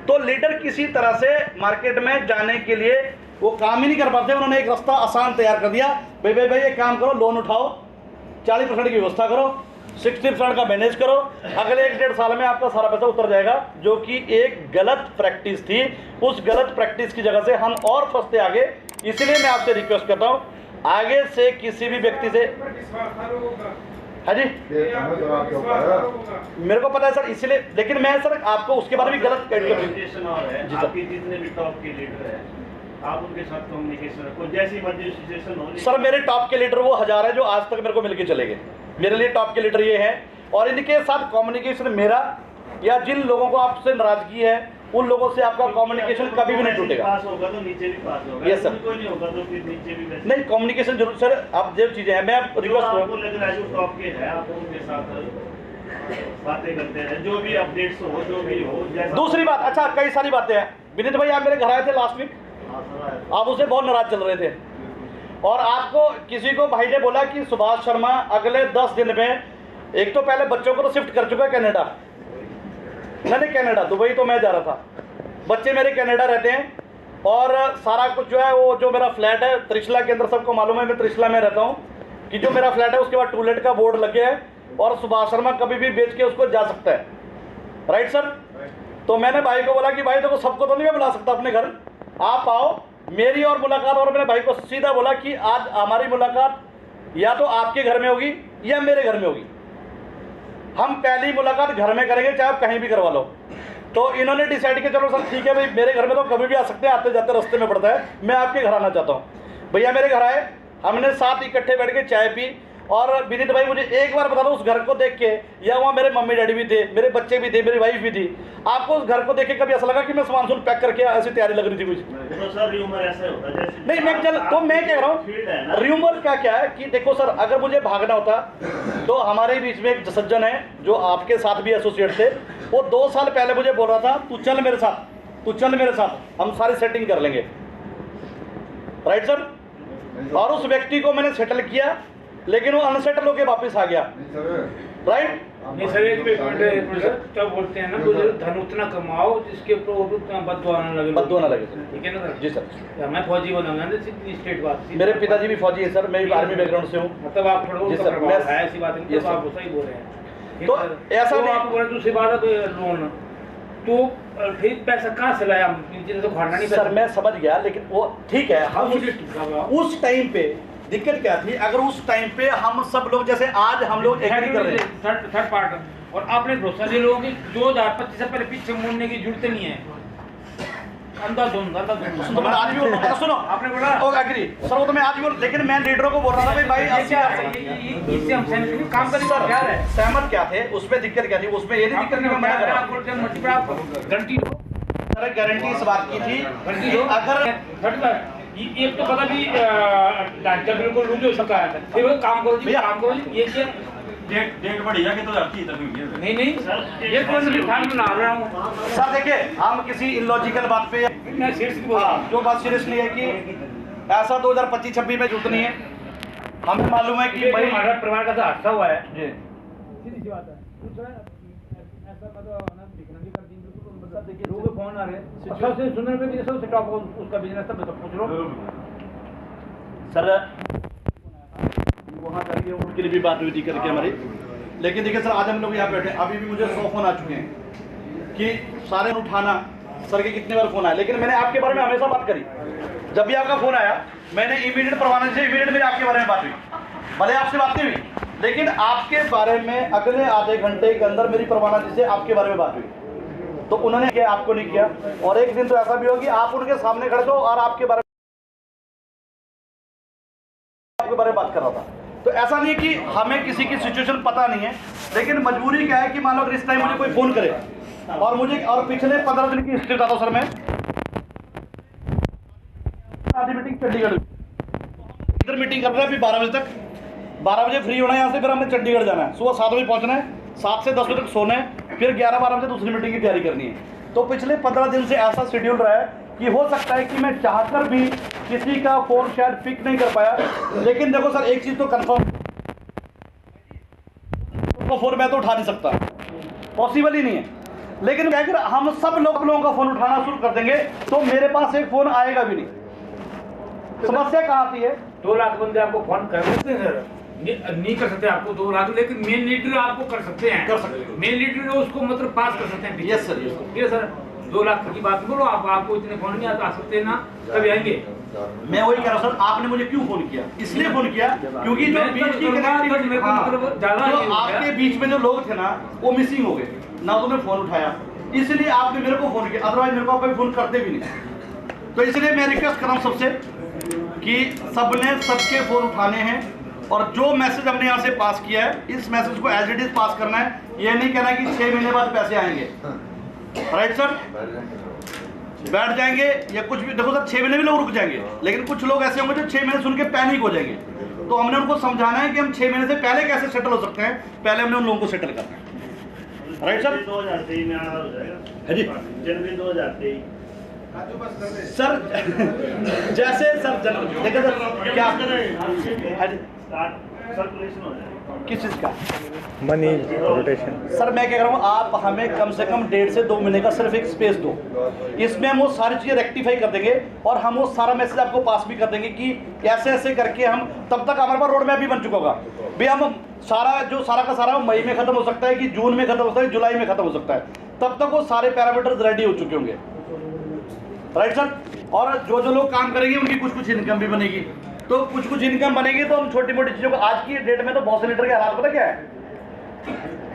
तो लीडर किसी तरह से मार्केट में जाने के लिए वो काम ही नहीं कर पाते। उन्होंने एक रास्ता आसान तैयार कर दिया, भाई एक काम करो, लोन उठाओ, 40% की व्यवस्था करो, 60% का मैनेज करो, अगले 1-1.5 साल में आपका सारा पैसा उतर जाएगा, जो कि एक गलत प्रैक्टिस थी। उस गलत प्रैक्टिस की जगह से हम और फंसते आगे। इसलिए मैं आपसे रिक्वेस्ट करता हूँ, आगे से किसी भी व्यक्ति से, हाँ जी मेरे को पता है सर, इसलिए, लेकिन मैं सर आपको उसके बारे में गलत कम्युनिकेशन और है, जी सर। आपके जितने भी टॉप के लीडर हैं, आप उनके साथ कम्युनिकेशन रखो, जैसी मर्जी सिचुएशन हो। सर मेरे टॉप के लीडर वो 1000 है जो आज तक मेरे को मिलके चले गए। मेरे लिए टॉप के लीडर ये हैं, और इनके साथ कम्युनिकेशन मेरा, या जिन लोगों को आपसे नाराजगी है उन लोगों से आपका कम्युनिकेशन कभी भी नहीं टूटेगा। पास होगा तो नीचे भी पास होगा। Yes sir. कोई नहीं होगा तो फिर नीचे भी वैसे। नहीं, कम्युनिकेशन जरूर सर, आप जो चीजें हैं मैं रिक्वेस्ट आपको लग रहा है जो टॉप के हैं, आप उनके साथ बातें करते हैं, जो भी अपडेट्स हो, जो भी हो। जैसा दूसरी बात, अच्छा कई सारी बातें हैं। विनीत भाई आप मेरे घर आए थे लास्ट वीक, आप उससे बहुत नाराज चल रहे थे, और आपको किसी को भाई ने बोला कि सुभाष शर्मा अगले 10 दिन में, एक तो पहले बच्चों को तो शिफ्ट कर चुका है कनाडा, नहीं कनाडा, दुबई तो मैं जा रहा था, बच्चे मेरे कनाडा रहते हैं, और सारा कुछ जो है वो जो मेरा फ्लैट है त्रिशला के अंदर, सबको मालूम है मैं त्रिशला में रहता हूँ, कि जो मेरा फ्लैट है उसके बाद टूलेट का बोर्ड लगे है, और सुभाष शर्मा कभी भी बेच के उसको जा सकता है। Right sir? तो मैंने भाई को बोला कि भाई देखो सबको तो नहीं मैं बुला सकता अपने घर, आप आओ, मेरी और मुलाकात, और मैंने भाई को सीधा बोला कि आज हमारी मुलाकात या तो आपके घर में होगी या मेरे घर में होगी, हम पहली मुलाकात घर में करेंगे, चाहे आप कहीं भी करवा लो। तो इन्होंने डिसाइड किया चलो सर ठीक है भाई, मेरे घर में तो कभी भी आ सकते हैं, आते जाते रास्ते में पड़ता है, मैं आपके घर आना चाहता हूँ। भैया मेरे घर आए, हमने साथ इकट्ठे बैठ के चाय पी, और विनीत भाई मुझे एक बार बता दो, उस घर को देख के, या वहाँ मेरे मम्मी डैडी भी थे, मेरे बच्चे भी थे, मेरी वाइफ भी थी, आपको उस घर को देख के कभी ऐसा लगा कि मैं सामान सुन पैक करके ऐसी तैयारी लग रही थी कुछ? तो सर र्यूमर ऐसा होता है जैसे नहीं, मैं चल तो मैं कह रहा हूँ र्यूमर क्या है कि देखो सर, अगर मुझे भागना होता तो हमारे बीच में एक सज्जन है जो आपके साथ भी एसोसिएट थे, वो 2 साल पहले मुझे बोल रहा था तू चल मेरे साथ, तू चल मेरे साथ, हम सारी सेटिंग कर लेंगे। Right sir? और उस व्यक्ति को मैंने सेटल किया, लेकिन वो अनसेटल होकर वापस आ गया। राइट? नहीं सर, एक मिनट सर, क्या बोलते हैं ना, धन उतना कमाओ जिसके ऊपर बददुआ ना लगे, बददुआ ना लगे सर। ठीक है ना सर? जी सर। मैं फौजी बनूंगा ना, स्टेट बात थी। मेरे पिताजी भी फौजी है सर, मैं भी आर्मी बैकग्राउंड से हूँ। मतलब आप थोड़ा जी उसका सर, प्रभाव है, ऐसी बात नहीं, यस तो सर। आप सही बोल रहे हैं। तो ऐसा नहीं, आप बोले दूसरी बात है तो लोन, तो फिर पैसा कहाँ से लाया, नीचे तो खाना नहीं सर मैं समझ गया, लेकिन वो ठीक है, हम मुझे उस टाइम पे दिक्कत क्या थी, अगर उस टाइम पे हम सब लोग जैसे आज हम लोग एग्री कर रहे हैं, थर्ड पार्ट, और आपने भरोसा ले लोगे कि 2025 से पहले पीछे मुड़ने की जरूरत नहीं है। तो मैं आज भी बोल रहा हूं, सुनो आपने बोला ओ एग्री सर, वो तो मैं आज भी बोल, लेकिन मैं लीडरों को बोल रहा था भाई ये क्या है, इससे हम सहमत काम करें सर क्या है, सहमत क्या थे, उसमें दिक्कत क्या थी, उसमें ये नहीं दिक्कत कि मैं मना कर रहा हूं। गारंटी दो, सर गारंटी इस बात की थी गारंटी कि दो। अगर थर्ड बार एक तो पता भी ढांचा बिल्कुल रूल हो सकता है, फिर वो काम करो जी, भैया, काम करो जी, ये क्या डेट बढ़िया कि तो आपकी तक हुई है। नहीं ये कौन सी फार्म बना रहा हूँ सर देखिए, हम किसी इलॉजिकल बात पे, मैं सीरियसली बोल रहा हूँ। जो बात सीरियसली है कि ऐसा 2025-26 में जुट नहीं है, हमें मालूम है कि ये भाई हमारा परिवार का तो हादसा हुआ है, जी सीधी सी बात है। दूसरा ऐसा मतलब ना दिखना भी कर दी बिल्कुल, मतलब देखिए लोगों के फोन आ रहे हैं, सबसे सुनने में भी सबसे टॉप उसका बिजनेस था, मैं पूछ लो सर, वहाँ जाके उनके लिए भी बात हुई थी करके हमारी, लेकिन देखिए सर आज हम लोग यहाँ बैठे, अभी भी मुझे 100 फोन आ चुके हैं कि सारे उठाना, सर के कितने बार फोन आया, लेकिन मैंने आपके बारे में हमेशा बात करी, जब भी आपका फोन आया मैंने इमीडिएट परवाना से इमीडिएट मेरी आपके बारे में बात हुई, भले आपसे बात नहीं हुई, लेकिन आपके बारे में अगले आधे घंटे के अंदर मेरी परवाना जी से आपके बारे में बात हुई, तो उन्होंने किया, आपको नहीं किया, और एक दिन तो ऐसा भी होगी आप उनके सामने खड़े हो और आपके बारे में बात कर रहा था। तो ऐसा नहीं है कि हमें किसी की सिचुएशन पता नहीं है, लेकिन मजबूरी क्या है कि मान लो अगर इस टाइम मुझे कोई फोन करे और मुझे, और पिछले 15 दिन की हिस्ट्री बताता हूं सर, मैं आधी मीटिंग चंडीगढ़, इधर मीटिंग कर रहे हैं अभी 12 बजे तक, 12 बजे फ्री होना है यहाँ से, फिर हमने चंडीगढ़ जाना है, सुबह 7 बजे पहुंचना है, 7 से 10 बजे तक सोना है, फिर 11-12 बजे दूसरी मीटिंग की तैयारी करनी है। तो पिछले 15 दिन से ऐसा शेड्यूल रहा है कि हो सकता है कि मैं चाहकर भी किसी का फोन शायद पिक नहीं कर पाया, लेकिन देखो सर एक चीज तो कंफर्म, तो फोन मैं तो उठा नहीं सकता, पॉसिबल ही नहीं है, लेकिन अगर हम सब लोगों का फोन उठाना शुरू कर देंगे तो मेरे पास एक फोन आएगा भी नहीं। समस्या कहाँ आती है? 2 लाख बंदे आपको फोन कर देते हैं सर, नहीं कर सकते आपको 2 लाख, लेकिन मेन लीडर आपको कर सकते हैं, कर सकते हैं। मेन लीडर उसको मतलब पास कर सकते हैं। यस सर, यस ठीक है सर, 2 लाख की बात बोलो आप, आपको इतने फोन नहीं आ सकते ना, कभी आएंगे। मैं वही कह रहा हूँ सर, आपने मुझे क्यों फोन किया? इसलिए फोन किया क्योंकि जो बीच की कनेक्टिविटी, जो आपके बीच में जो लोग थे ना वो मिसिंग हो गए ना, तुमने फोन उठाया, इसलिए आपने मेरे को फोन किया, अदरवाइज मेरे को कभी फोन करते भी नहीं। तो इसलिए मैं रिक्वेस्ट कर रहा हूँ सबसे कि सबने सबके फोन उठाने हैं, और जो मैसेज हमने यहाँ से पास किया है इस मैसेज को एज इट इज पास करना है। ये नहीं कहना कि 6 महीने बाद पैसे आएंगे, राइट सर, बैठ जाएंगे या कुछ भी। देखो सर, 6 महीने भी लोग रुक जाएंगे, लेकिन कुछ लोग ऐसे होंगे जो 6 महीने सुन के पैनिक हो जाएंगे। तो हमने उनको समझाना है कि हम 6 महीने से पहले कैसे सेटल हो सकते हैं, पहले हमने उन लोगों को सेटल करना है, राइट सर। 2023 में हो जाएगा जी, जनवरी 2023 सर जैसे सर देखो सर क्या सर्कुलेशन हो जाएगा। किस चीज़ का मनी रोटेशन? सर मैं क्या कह रहा हूँ, आप हमें कम से कम 1.5 से 2 महीने का सिर्फ एक स्पेस दो, इसमें हम वो सारी चीज़ें रेक्टिफाई कर देंगे और हम वो सारा मैसेज आपको पास भी कर देंगे कि ऐसे ऐसे करके हम, तब तक हमारे पास रोड मैप भी बन चुका होगा भी। हम सारा जो सारा का सारा मई में ख़त्म हो सकता है कि जून में ख़त्म हो सकता है, जुलाई में ख़त्म हो सकता है, तब तक वो सारे पैरामीटर्स रेडी हो चुके होंगे, राइट सर। और जो जो लोग काम करेंगे उनकी कुछ कुछ इनकम भी बनेगी, तो कुछ कुछ इनकम बनेगी तो हम छोटी मोटी चीज़ों को, आज की डेट में तो बहुत से लीडर के हालात पता क्या है,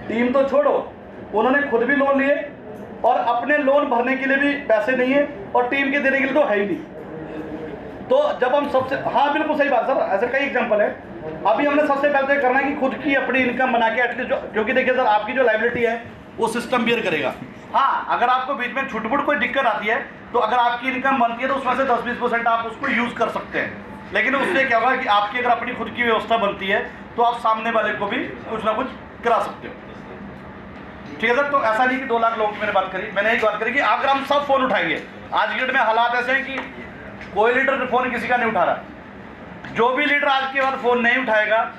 टीम तो छोड़ो, उन्होंने खुद भी लोन लिए और अपने लोन भरने के लिए भी पैसे नहीं है और टीम के देने के लिए तो है ही नहीं। तो जब हम सबसे, हाँ बिल्कुल सही बात सर, ऐसे कई एग्जांपल है। अभी हमने सबसे पहले तो करना है कि खुद की अपनी इनकम बना के एटलीस्ट, क्योंकि देखिए सर आपकी जो लाइबिलिटी है वो सिस्टम बियर करेगा। हाँ, अगर आपको बीच में छुटपुट कोई दिक्कत आती है तो अगर आपकी इनकम बनती है तो उसमें से 10-20% आप उसको यूज़ कर सकते हैं, लेकिन उससे क्या होगा कि आपकी अगर अपनी खुद की व्यवस्था बनती है तो आप सामने वाले को भी कुछ ना कुछ करा सकते हो, ठीक है सर। तो ऐसा नहीं कि 2 लाख लोगों की मैंने बात करी, मैंने एक बात करी कि अगर हम सब फोन उठाएंगे, आज की डेट में हालात ऐसे हैं कि कोई लीडर फोन किसी का नहीं उठा रहा। जो भी लीडर आज के बाद फोन नहीं उठाएगा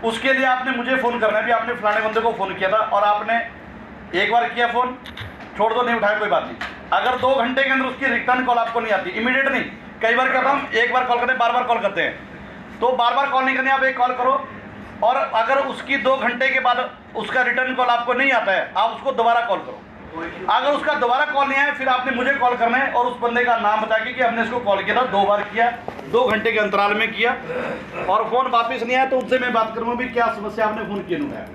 उसके लिए आपने मुझे फ़ोन करना है भी आपने फलाने बंदे को फ़ोन किया था और आपने एक बार किया फ़ोन, छोड़ दो, नहीं उठाया कोई बात नहीं। अगर 2 घंटे के अंदर उसकी रिटर्न कॉल आपको नहीं आती, इमीडिएट नहीं, कई बार कर रहा हूँ, एक बार कॉल करते हैं, बार बार कॉल करते हैं, तो बार बार कॉल नहीं करनी, आप एक कॉल करो और अगर उसकी 2 घंटे के बाद उसका रिटर्न कॉल आपको नहीं आता है, आप उसको दोबारा कॉल करो। अगर उसका दोबारा कॉल नहीं आया फिर आपने मुझे कॉल करना है और उस बंदे का नाम बता के कि हमने इसको कॉल किया था, 2 बार किया, 2 घंटे के अंतराल में किया और फ़ोन वापस नहीं आया तो उनसे मैं बात करूँगा भी क्या समस्या, आपने फ़ोन क्यों नहीं उठाया।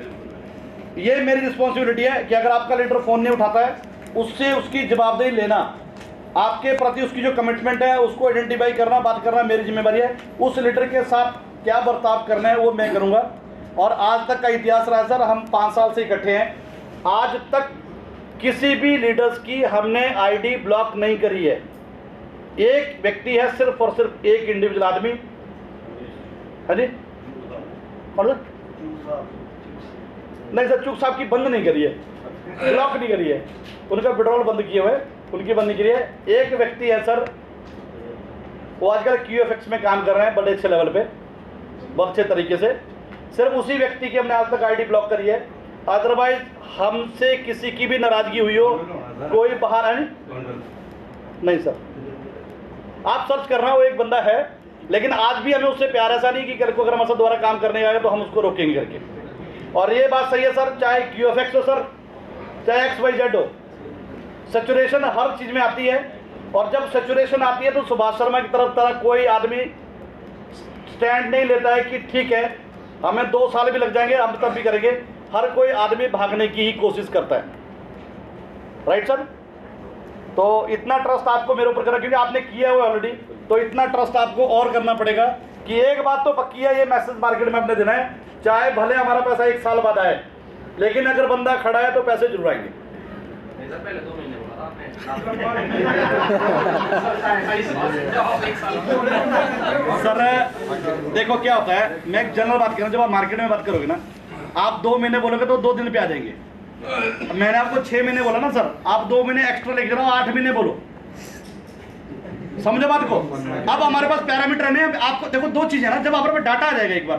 ये मेरी रिस्पॉन्सिबिलिटी है कि अगर आपका लीडर फ़ोन नहीं उठाता है उससे उसकी जवाबदेही लेना, आपके प्रति उसकी जो कमिटमेंट है उसको आइडेंटिफाई करना, बात करना मेरी जिम्मेदारी है। उस लीडर के साथ क्या बर्ताव करना है वो मैं करूँगा। और आज तक का इतिहास रहा है सर, हम 5 साल से इकट्ठे हैं, आज तक किसी भी लीडर्स की हमने आईडी ब्लॉक नहीं करी है। एक व्यक्ति है सिर्फ और सिर्फ, एक इंडिविजुअल आदमी है जी, और नहीं सर, चूक साहब की बंद नहीं करी है, ब्लॉक नहीं करी है, उनका पेट्रोल बंद किए हुए, उनकी बंद नहीं करी है। एक व्यक्ति है सर, वो आजकल QFX में काम कर रहे हैं बड़े अच्छे लेवल पे, बहुत अच्छे तरीके से, सिर्फ उसी व्यक्ति की हमने आज तक आईडी ब्लॉक करी है। अदरवाइज हमसे किसी की भी नाराजगी हुई हो, कोई बाहर है नहीं सर, आप सर्च कर रहे हो, एक बंदा है, लेकिन आज भी हमें उससे प्यार ऐसा नहीं कि कल को अगर हमारे साथ दोबारा काम करने आएगा तो हम उसको रोकेंगे करके। और ये बात सही है सर, चाहे QFX हो सर, चाहे XYZ हो, सैचुरेशन हर चीज़ में आती है और जब सैचुरेशन आती है तो सुभाष शर्मा की तरह कोई आदमी स्टैंड नहीं लेता है कि ठीक है हमें 2 साल भी लग जाएंगे हम तब भी करेंगे। हर कोई आदमी भागने की ही कोशिश करता है, राइट सर। तो इतना ट्रस्ट आपको मेरे ऊपर करना, क्योंकि आपने किया हुआ ऑलरेडी, तो इतना ट्रस्ट आपको और करना पड़ेगा कि एक बात तो पक्की है, ये मैसेज मार्केट में आपने देना है, चाहे भले हमारा पैसा 1 साल बाद आए, लेकिन अगर बंदा खड़ा है तो पैसे जरूर आएंगे। पहले 2 महीने बोला सर देखो क्या होता है, मैं एक जनरल बात कर रहा हूँ, जब आप मार्केट में बात करोगे ना, आप 2 महीने बोलोगे तो 2 दिन पे आ जाएंगे। मैंने आपको 6 महीने बोला ना सर, आप 2 महीने एक्स्ट्रा लेके जाओ, 8 महीने बोलो, समझो बात को। अब हमारे पास पैरामीटर नहीं है, आपको देखो 2 चीजें ना, जब हमारे पास डाटा आ जाएगा एक बार,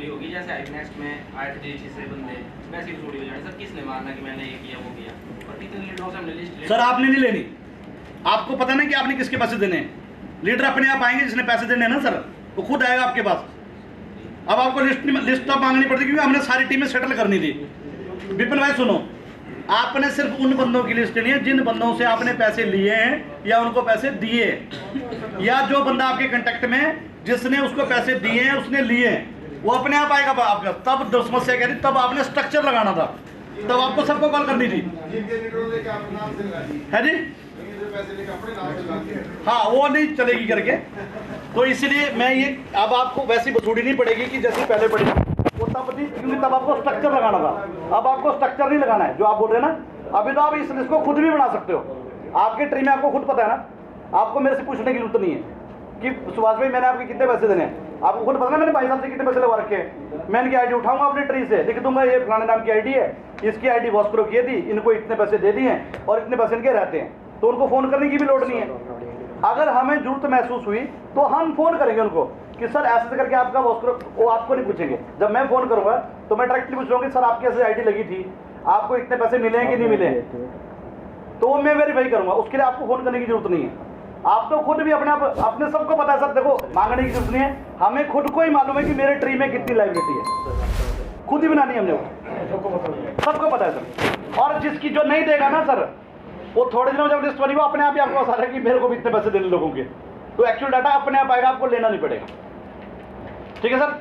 होगी जैसे नेक्स्ट में आए थे 6 बंदे, वैसे ही हो जाए सर, किसने मारना कि मैंने ये किया वो किया, और कितने लीडरों से हमने लिस्ट सर आपने नहीं लेनी, आपको पता नहीं कि आपने किसके पैसे देने हैं। लीडर अपने आप आएंगे, जिसने पैसे देने हैं ना सर, वो खुद आएगा आपके पास। अब आपको लिस्ट अब मांगनी पड़ती क्योंकि हमने सारी टीमें सेटल करनी थी। विपिन भाई सुनो, आपने सिर्फ उन बंदों की लिस्ट लेनी है जिन बंदों से आपने पैसे लिए हैं या उनको पैसे दिए, या जो बंदा आपके कांटेक्ट में जिसने उसको पैसे दिए हैं उसने लिए हैं, वो अपने आप आएगा आपका। तब समस्या क्या थी, तब आपने स्ट्रक्चर लगाना था, तब आपको सबको कॉल करनी थी, है जी। हाँ वो नहीं चलेगी करके, तो इसलिए मैं ये अब आपको वैसी वसूली नहीं पड़ेगी कि जैसे पहले पड़ी, वो तब थी क्योंकि तब आपको स्ट्रक्चर लगाना था। अब आपको स्ट्रक्चर नहीं लगाना है, जो आप बोल रहे हैं ना, अभी तो आप इस लिस्ट को खुद भी बना सकते हो। आपके ट्री में आपको खुद पता है ना, आपको मेरे से पूछने की जरूरत नहीं है कि सुभाष भाई मैंने आपके कितने पैसे देने हैं, आपको खुद पता है मैंने भाई साहब से कितने पैसे लगा रखे हैं। मैं इनकी आईडी उठाऊंगा अपने ट्री से, लिख दूंगा ये फलाने नाम की आईडी है, इसकी आईडी वॉस्क्रो की थी, इनको इतने पैसे दे दिए हैं और इतने पैसे इनके रहते हैं, तो उनको फ़ोन करने की भी लोड नहीं है। अगर हमें जरूरत महसूस हुई तो हम फ़ोन करेंगे उनको कि सर ऐसे करके आपका वॉस्क्रो, वो आपको नहीं पूछेंगे। जब मैं फ़ोन करूँगा तो मैं डायरेक्टली पूछ लूँगा कि सर आपकी ऐसे आईडी लगी थी, आपको इतने पैसे मिले हैं कि नहीं मिले, तो वो मैं वेरीफाई करूँगा। उसके लिए आपको फ़ोन करने की जरूरत नहीं है। आप तो खुद भी अपने आप, अपने सबको पता है सर, देखो मांगने की जरूरत नहीं है, हमें खुद को ही मालूम है कि मेरे ट्री में कितनी लाइबिलिटी है, खुद ही बनानी है हमने, वो सबको पता है सर। और जिसकी जो नहीं देगा ना सर, वो थोड़े दिनों जब लिस्ट बनी वो अपने आप ही आपको बता रहा है कि मेरे को भी इतने पैसे देने लोगों के, तो एक्चुअल डाटा अपने आप आएगा, आपको लेना नहीं पड़ेगा। ठीक है sir,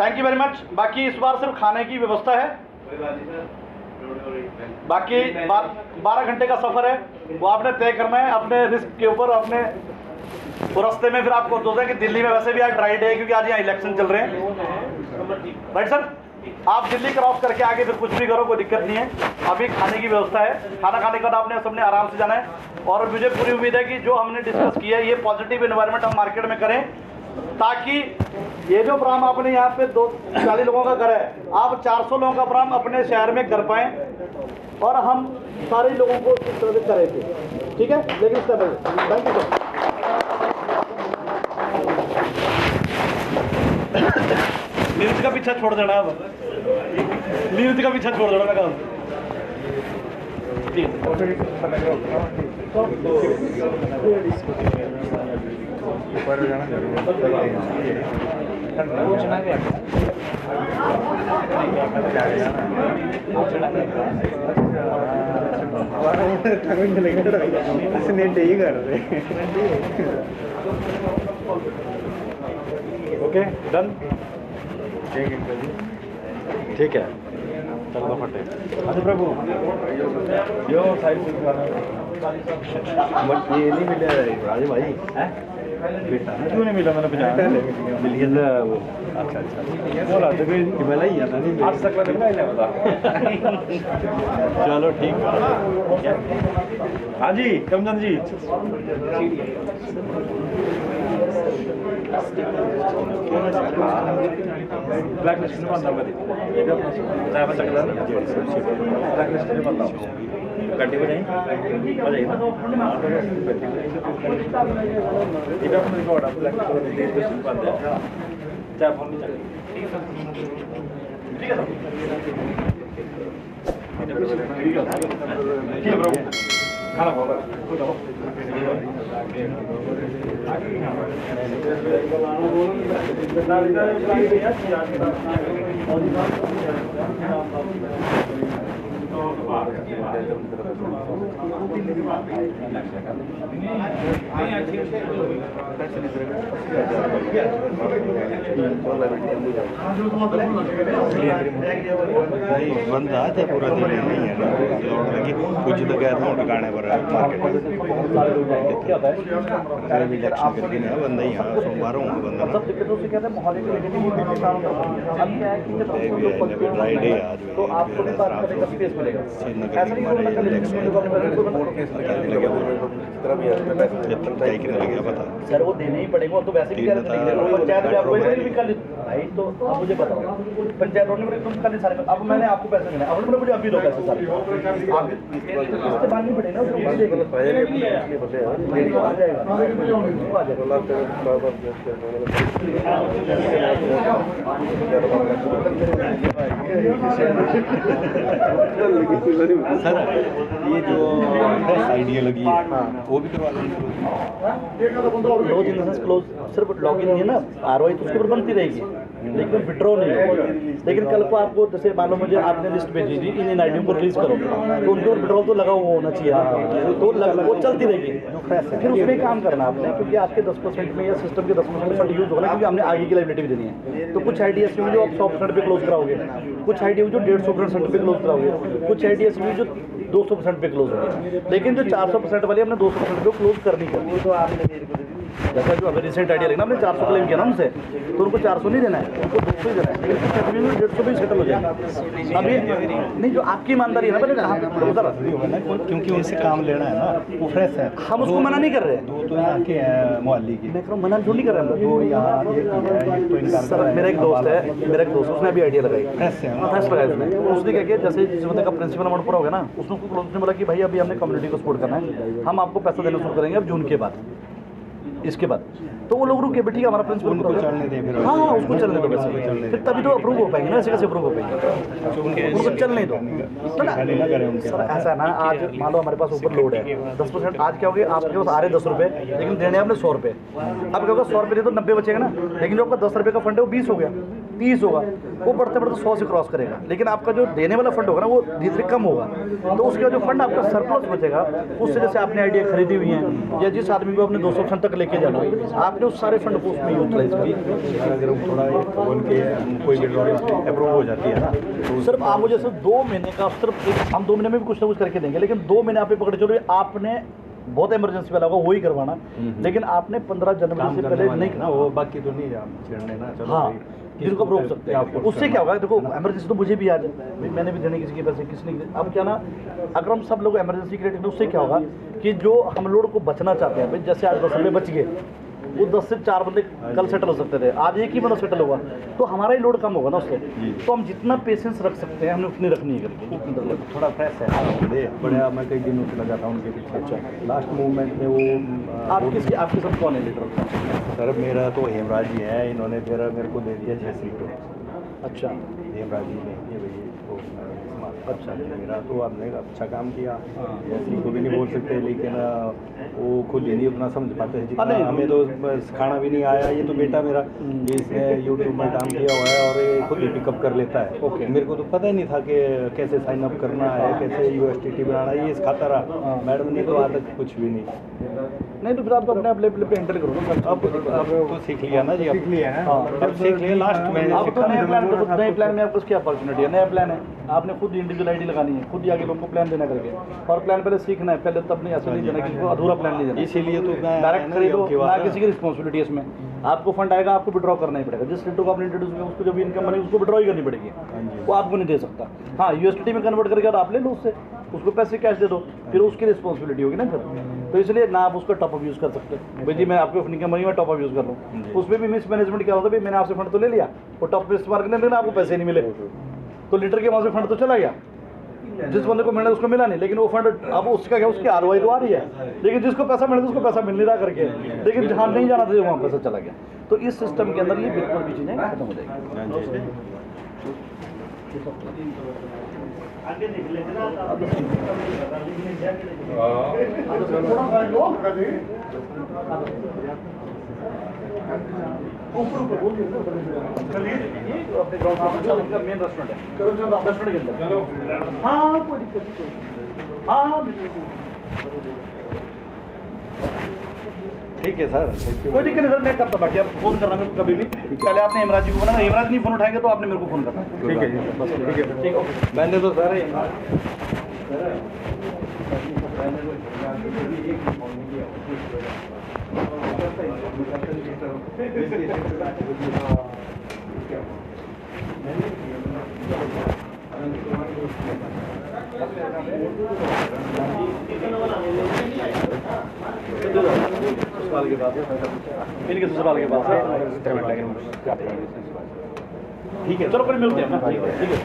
thank you very much. बाकी इस बार सिर्फ खाने की व्यवस्था है, बाकी 12 घंटे का सफर है, वो आपने तय करना है अपने रिस्क के ऊपर। अपने तो रास्ते में फिर आपको सोचा है कि दिल्ली में वैसे भी आज ड्राई डे है क्योंकि आज यहाँ इलेक्शन चल रहे हैं, राइट सर। आप दिल्ली क्रॉस करके आगे फिर कुछ भी करो, कोई दिक्कत नहीं है। अभी खाने की व्यवस्था है, खाना खाने के बाद आपने सबने आराम से जाना है। और मुझे पूरी उम्मीद है कि जो हमने डिस्कस किया है ये पॉजिटिव एनवायरनमेंट हम मार्केट में करें, ताकि ये जो प्रोग्राम आपने यहाँ पे 40 लोगों का कर है, आप 400 लोगों का प्रोग्राम अपने शहर में कर पाएँ और हम सारे लोगों को इस तरह से करें थे। ठीक है, लेकिन इस तरह थैंक यू सर। नीरज का पीछा छोड़ देना, अब नीरज का पीछा छोड़ देना मैं काम। ओके डन, ठीक है, चलो फटे। अच्छा प्रभु यो साइड ये नहीं मिले राजू भाई, बेटा क्यों नहीं मिला? मैंने 50 मिलियन वो। अच्छा बोला तो फिर कि मैं नहीं आता, नहीं आज तक मैंने नहीं पता। चलो ठीक है। हाँ जी कमचंद जी, ब्लैक लिस्ट में बनता हूँ, चाहे बच्चा ब्लैक लिस्ट में बनता हूँ, घंटे को नहीं आ जाइए ना, इधर अपने रिकॉर्ड आप ब्लैक लिस्ट में बनते हैं, चाहे फोन नहीं चलेगा। ठीक है ठीक है ब्रो, खाना खाओ बंद आते पूरा दिन नहीं है ना, लगी कुछ तो गया था ठिकाने पर मार्केट भी इलेक्शन करके ना बंदा ही यहाँ सोमवार हूँ बंदा ड्राई डे आज पता सर वो देने ही पड़ेगा, तो वैसे भी पंचायत में आपको भाई, तो अब मुझे बताओ पंचायत ने तुम कल सारे, अब मैंने आपको पैसे देना, अब मुझे अभी दो पैसे सारे, इससे बात नहीं पड़ेगा सर। ये जो आइडिया लगी है वो भी करवा लेंगे, close in the sense close, सिर्फ लॉगिन नहीं है ना, आरओआई तो उसके ऊपर बनती रहेगी। लेकिन विड्रॉ नहीं होगा। लेकिन कल को आपको जैसे मान लो मुझे आपने लिस्ट भेजी थी, इन आईडियों को रिलीज करो, तो उनके ऊपर विड्रॉल तो लगा हुआ होना चाहिए, तो वो चलती रहेगी। फिर उसमें काम करना आपने, क्योंकि आपके 10% में या सिस्टम के 10% फंड यूज होगा, क्योंकि हमने आगे की लाइबिलिटी भी देनी है। तो कुछ आईडीएस में जो आप 100% पे क्लोज कराओगे, कुछ आईडीएस जो 150% पे क्लोज कराओगे, कुछ आईडीएस में जो 200% पे क्लोज होगी। लेकिन जो 400% वाली हमने 200% पे क्लोज करनी करनी। तो आपने जैसा जो अभी रिसेंट आइडिया लेना, हमने 400 क्लेम किया ना उनसे, तो उनको 400 नहीं देना है, उनको 200 ही देना है। लेकिन सेटलमेंट में 150 भी सेटल हो जाएगा। अभी नहीं, जो आपकी ईमानदारी है ना, पहले कहाँ उधर, क्योंकि उनसे काम लेना है ना, वो फ्रेश है। हम उसको मना नहीं कर रहे हैं। दो तो यहाँ के हैं मोहल्ले की, मैं मना जो नहीं कर रहे हैं। दो यहाँ एक तो इनकार सर, मेरा एक दोस्त है, उसने अभी आइडिया लगाई, फ्रेश है, फ्रेश लगाया उसने। उसने क्या किया, जैसे जिस बंदे का प्रिंसिपल अमाउंट पूरा हो गया ना, उसने बोला कि भाई अभी हमने कम्युनिटी को सपोर्ट करना है, हम आपको पैसा देना शुरू करेंगे अब जून के बाद, इसके बाद। तो वो लोग रुके, ठीक है हमारा प्रिंसिपल उनको चलने दें फिर। हाँ, उसको चलने दो वैसे, फिर तभी तो अप्रूव हो पाएंगे ना, ऐसे कैसे अप्रूव हो पाएंगे, उनको चलने दो। सर ऐसा है ना, आज मान लो हमारे पास ऊपर लोड है 10%, आज क्या हो गया, आपके पास आ रहे 10 रुपये, लेकिन देने आपने 100 रुपये। अब क्या होगा, 100 रुपये दे तो 90 बचेगा ना, लेकिन जो आपका 10 रुपये का फंड है वो 20 हो गया, 30 होगा, वो बढ़ते बढ़ते 100 से क्रॉस करेगा। लेकिन आपका जो देने वाला फंड होगा ना, वो धीरे धीरे कम होगा। तो उसके बाद जो फंड आपका सरप्लस बचेगा, उससे जैसे आपने आइडिया खरीदी हुई है, या जिस आदमी को आपने 200% तक लेके जाना, आपने उस सारे फंड को उसमें यूटिलाइज कर। अगर थोड़ा उनके कोई विड्रॉल अप्रूव हो जाती है ना, तो सिर्फ आप मुझे सिर्फ 2 महीने का, सिर्फ हम 2 महीने में भी कुछ ना कुछ करके देंगे, लेकिन 2 महीने आप ही पकड़ चलो, आपने बहुत इमरजेंसी वाला होगा वही करवाना, लेकिन आपने 15 जनवरी से पहले नहीं करना। वो बाकी तो नहीं छेड़ने ना, चलो हाँ, जिनको रोक सकते हैं। उससे क्या होगा, देखो इमरजेंसी तो मुझे भी याद है, मैंने भी देने किसी के पैसे, किसने। अब क्या ना, अगर हम सब लोग इमरजेंसी क्रिएट करें, उससे क्या होगा कि जो हम लोग को बचना चाहते हैं, भाई जैसे आज 10 रुपये बच गए, वो 10 से 4 बंदे कल सेटल हो सकते थे, आज एक ही बंदा सेटल होगा, तो हमारा ही लोड कम होगा ना उससे। तो हम जितना पेशेंस रख सकते हैं हमने उतनी रखनी है करके। थोड़ा फ्रेश है, बड़ा मैं कई दिनों से लगा था उनके पीछे। अच्छा, लास्ट मूवमेंट में वो आपके सब कौन है लीडर? सर मेरा तो हेमराज जी है, इन्होंने फिर मेरे को दे दिया 6 सीटों। अच्छा, हेमराज जी ने ये भाई तो अच्छा, मेरा तो हमने अच्छा काम किया, ऐसी को भी नहीं बोल सकते, लेकिन वो खुद ही नहीं अपना समझ पाते हैं जितना। हमें तो सिखाना भी नहीं आया, ये तो बेटा मेरा इसने यूट्यूब में काम किया हुआ है और ये खुद ही पिकअप कर लेता है। मेरे को तो पता ही नहीं था कि कैसे साइन अप करना है, कैसे USTT बनाना है, ये सिखाता रहा। मैडम ने तो आज तक कुछ भी नहीं, तो फिर आप अपने लेवल पे एंटर करो ना। अब तो सीख लिया ना जी, सीख लिया है। अब सीख लिया, लास्ट में अब तो नए प्लान में आपको क्या अपॉर्चुनिटी है, नया प्लान है, आपने खुद इंडिविजुअल आईडी लगानी है, खुद ही आगे लोगों को प्लान देना करके, और प्लान पहले सीखना है, पहले तब नहीं, ऐसा नहीं देना कि अधूरा प्लान नहीं देना। इसीलिए तो मैं डायरेक्ट खरीदो ना, किसी की रिस्पॉन्सिबिलिटी है इसमें। आपको फंड आएगा, आपको विड्रॉ करना ही पड़ेगा। जिस रेटो को आपने इंट्रोड्यूस किया, उसको जो भी इनकम बनी उसको विड्रॉ ही करनी पड़ेगी, वो आपको नहीं दे सकता। हाँ, USDT में कन्वर्ट करके और आप ले लो उससे, उसको पैसे कैश दे दो, फिर उसकी रिस्पॉन्सिबिलिटी होगी ना फिर। तो इसलिए ना आप उसका टॉपअप यूज़ कर सकते, भाई जी मैं आपको इनकम बनी मैं टॉपअप यूज़ कर लूँ। उसमें भी मिस मैनेजमेंट क्या होता है, भाई मैंने आपसे फंड तो ले लिया, वो टॉप पे इस्तेमाल करने लेना, आपको पैसे नहीं मिले, तो लीडर के वहाँ से फंड तो चला गया, जिस बंदे को मिलना उसको मिला नहीं, लेकिन वो फंड अब उसका क्या, उसकी ROI तो आ रही है, लेकिन जिसको पैसा मिला उसको पैसा मिल नहीं रहा करके, लेकिन जहाँ नहीं जाना था वहाँ पैसा चला गया। तो इस सिस्टम के अंदर ये बिल्कुल भी चीज़ें खत्म हो जाएगी। आगे देख लेते ना अपने ग्राउंड का मेन रेस्टोरेंट है, रेस्टोरेंट के अंदर। हाँ, कोई दिक्कत नहीं। हाँ, ठीक है सर, कोई दिक्कत नहीं सर, मैं करता, बाकी आप फोन करना मेरे को कभी भी। पहले आपने हेमराज जी को बनाना, हेमराज नहीं फोन उठाएंगे तो आपने मेरे को फोन करना। ठीक है जी, बस ठीक है, मैंने तो सर ससुराल के पास है, इनके ससुराल के पास है। ठीक है, चलो फिर मिलते हैं। ठीक है।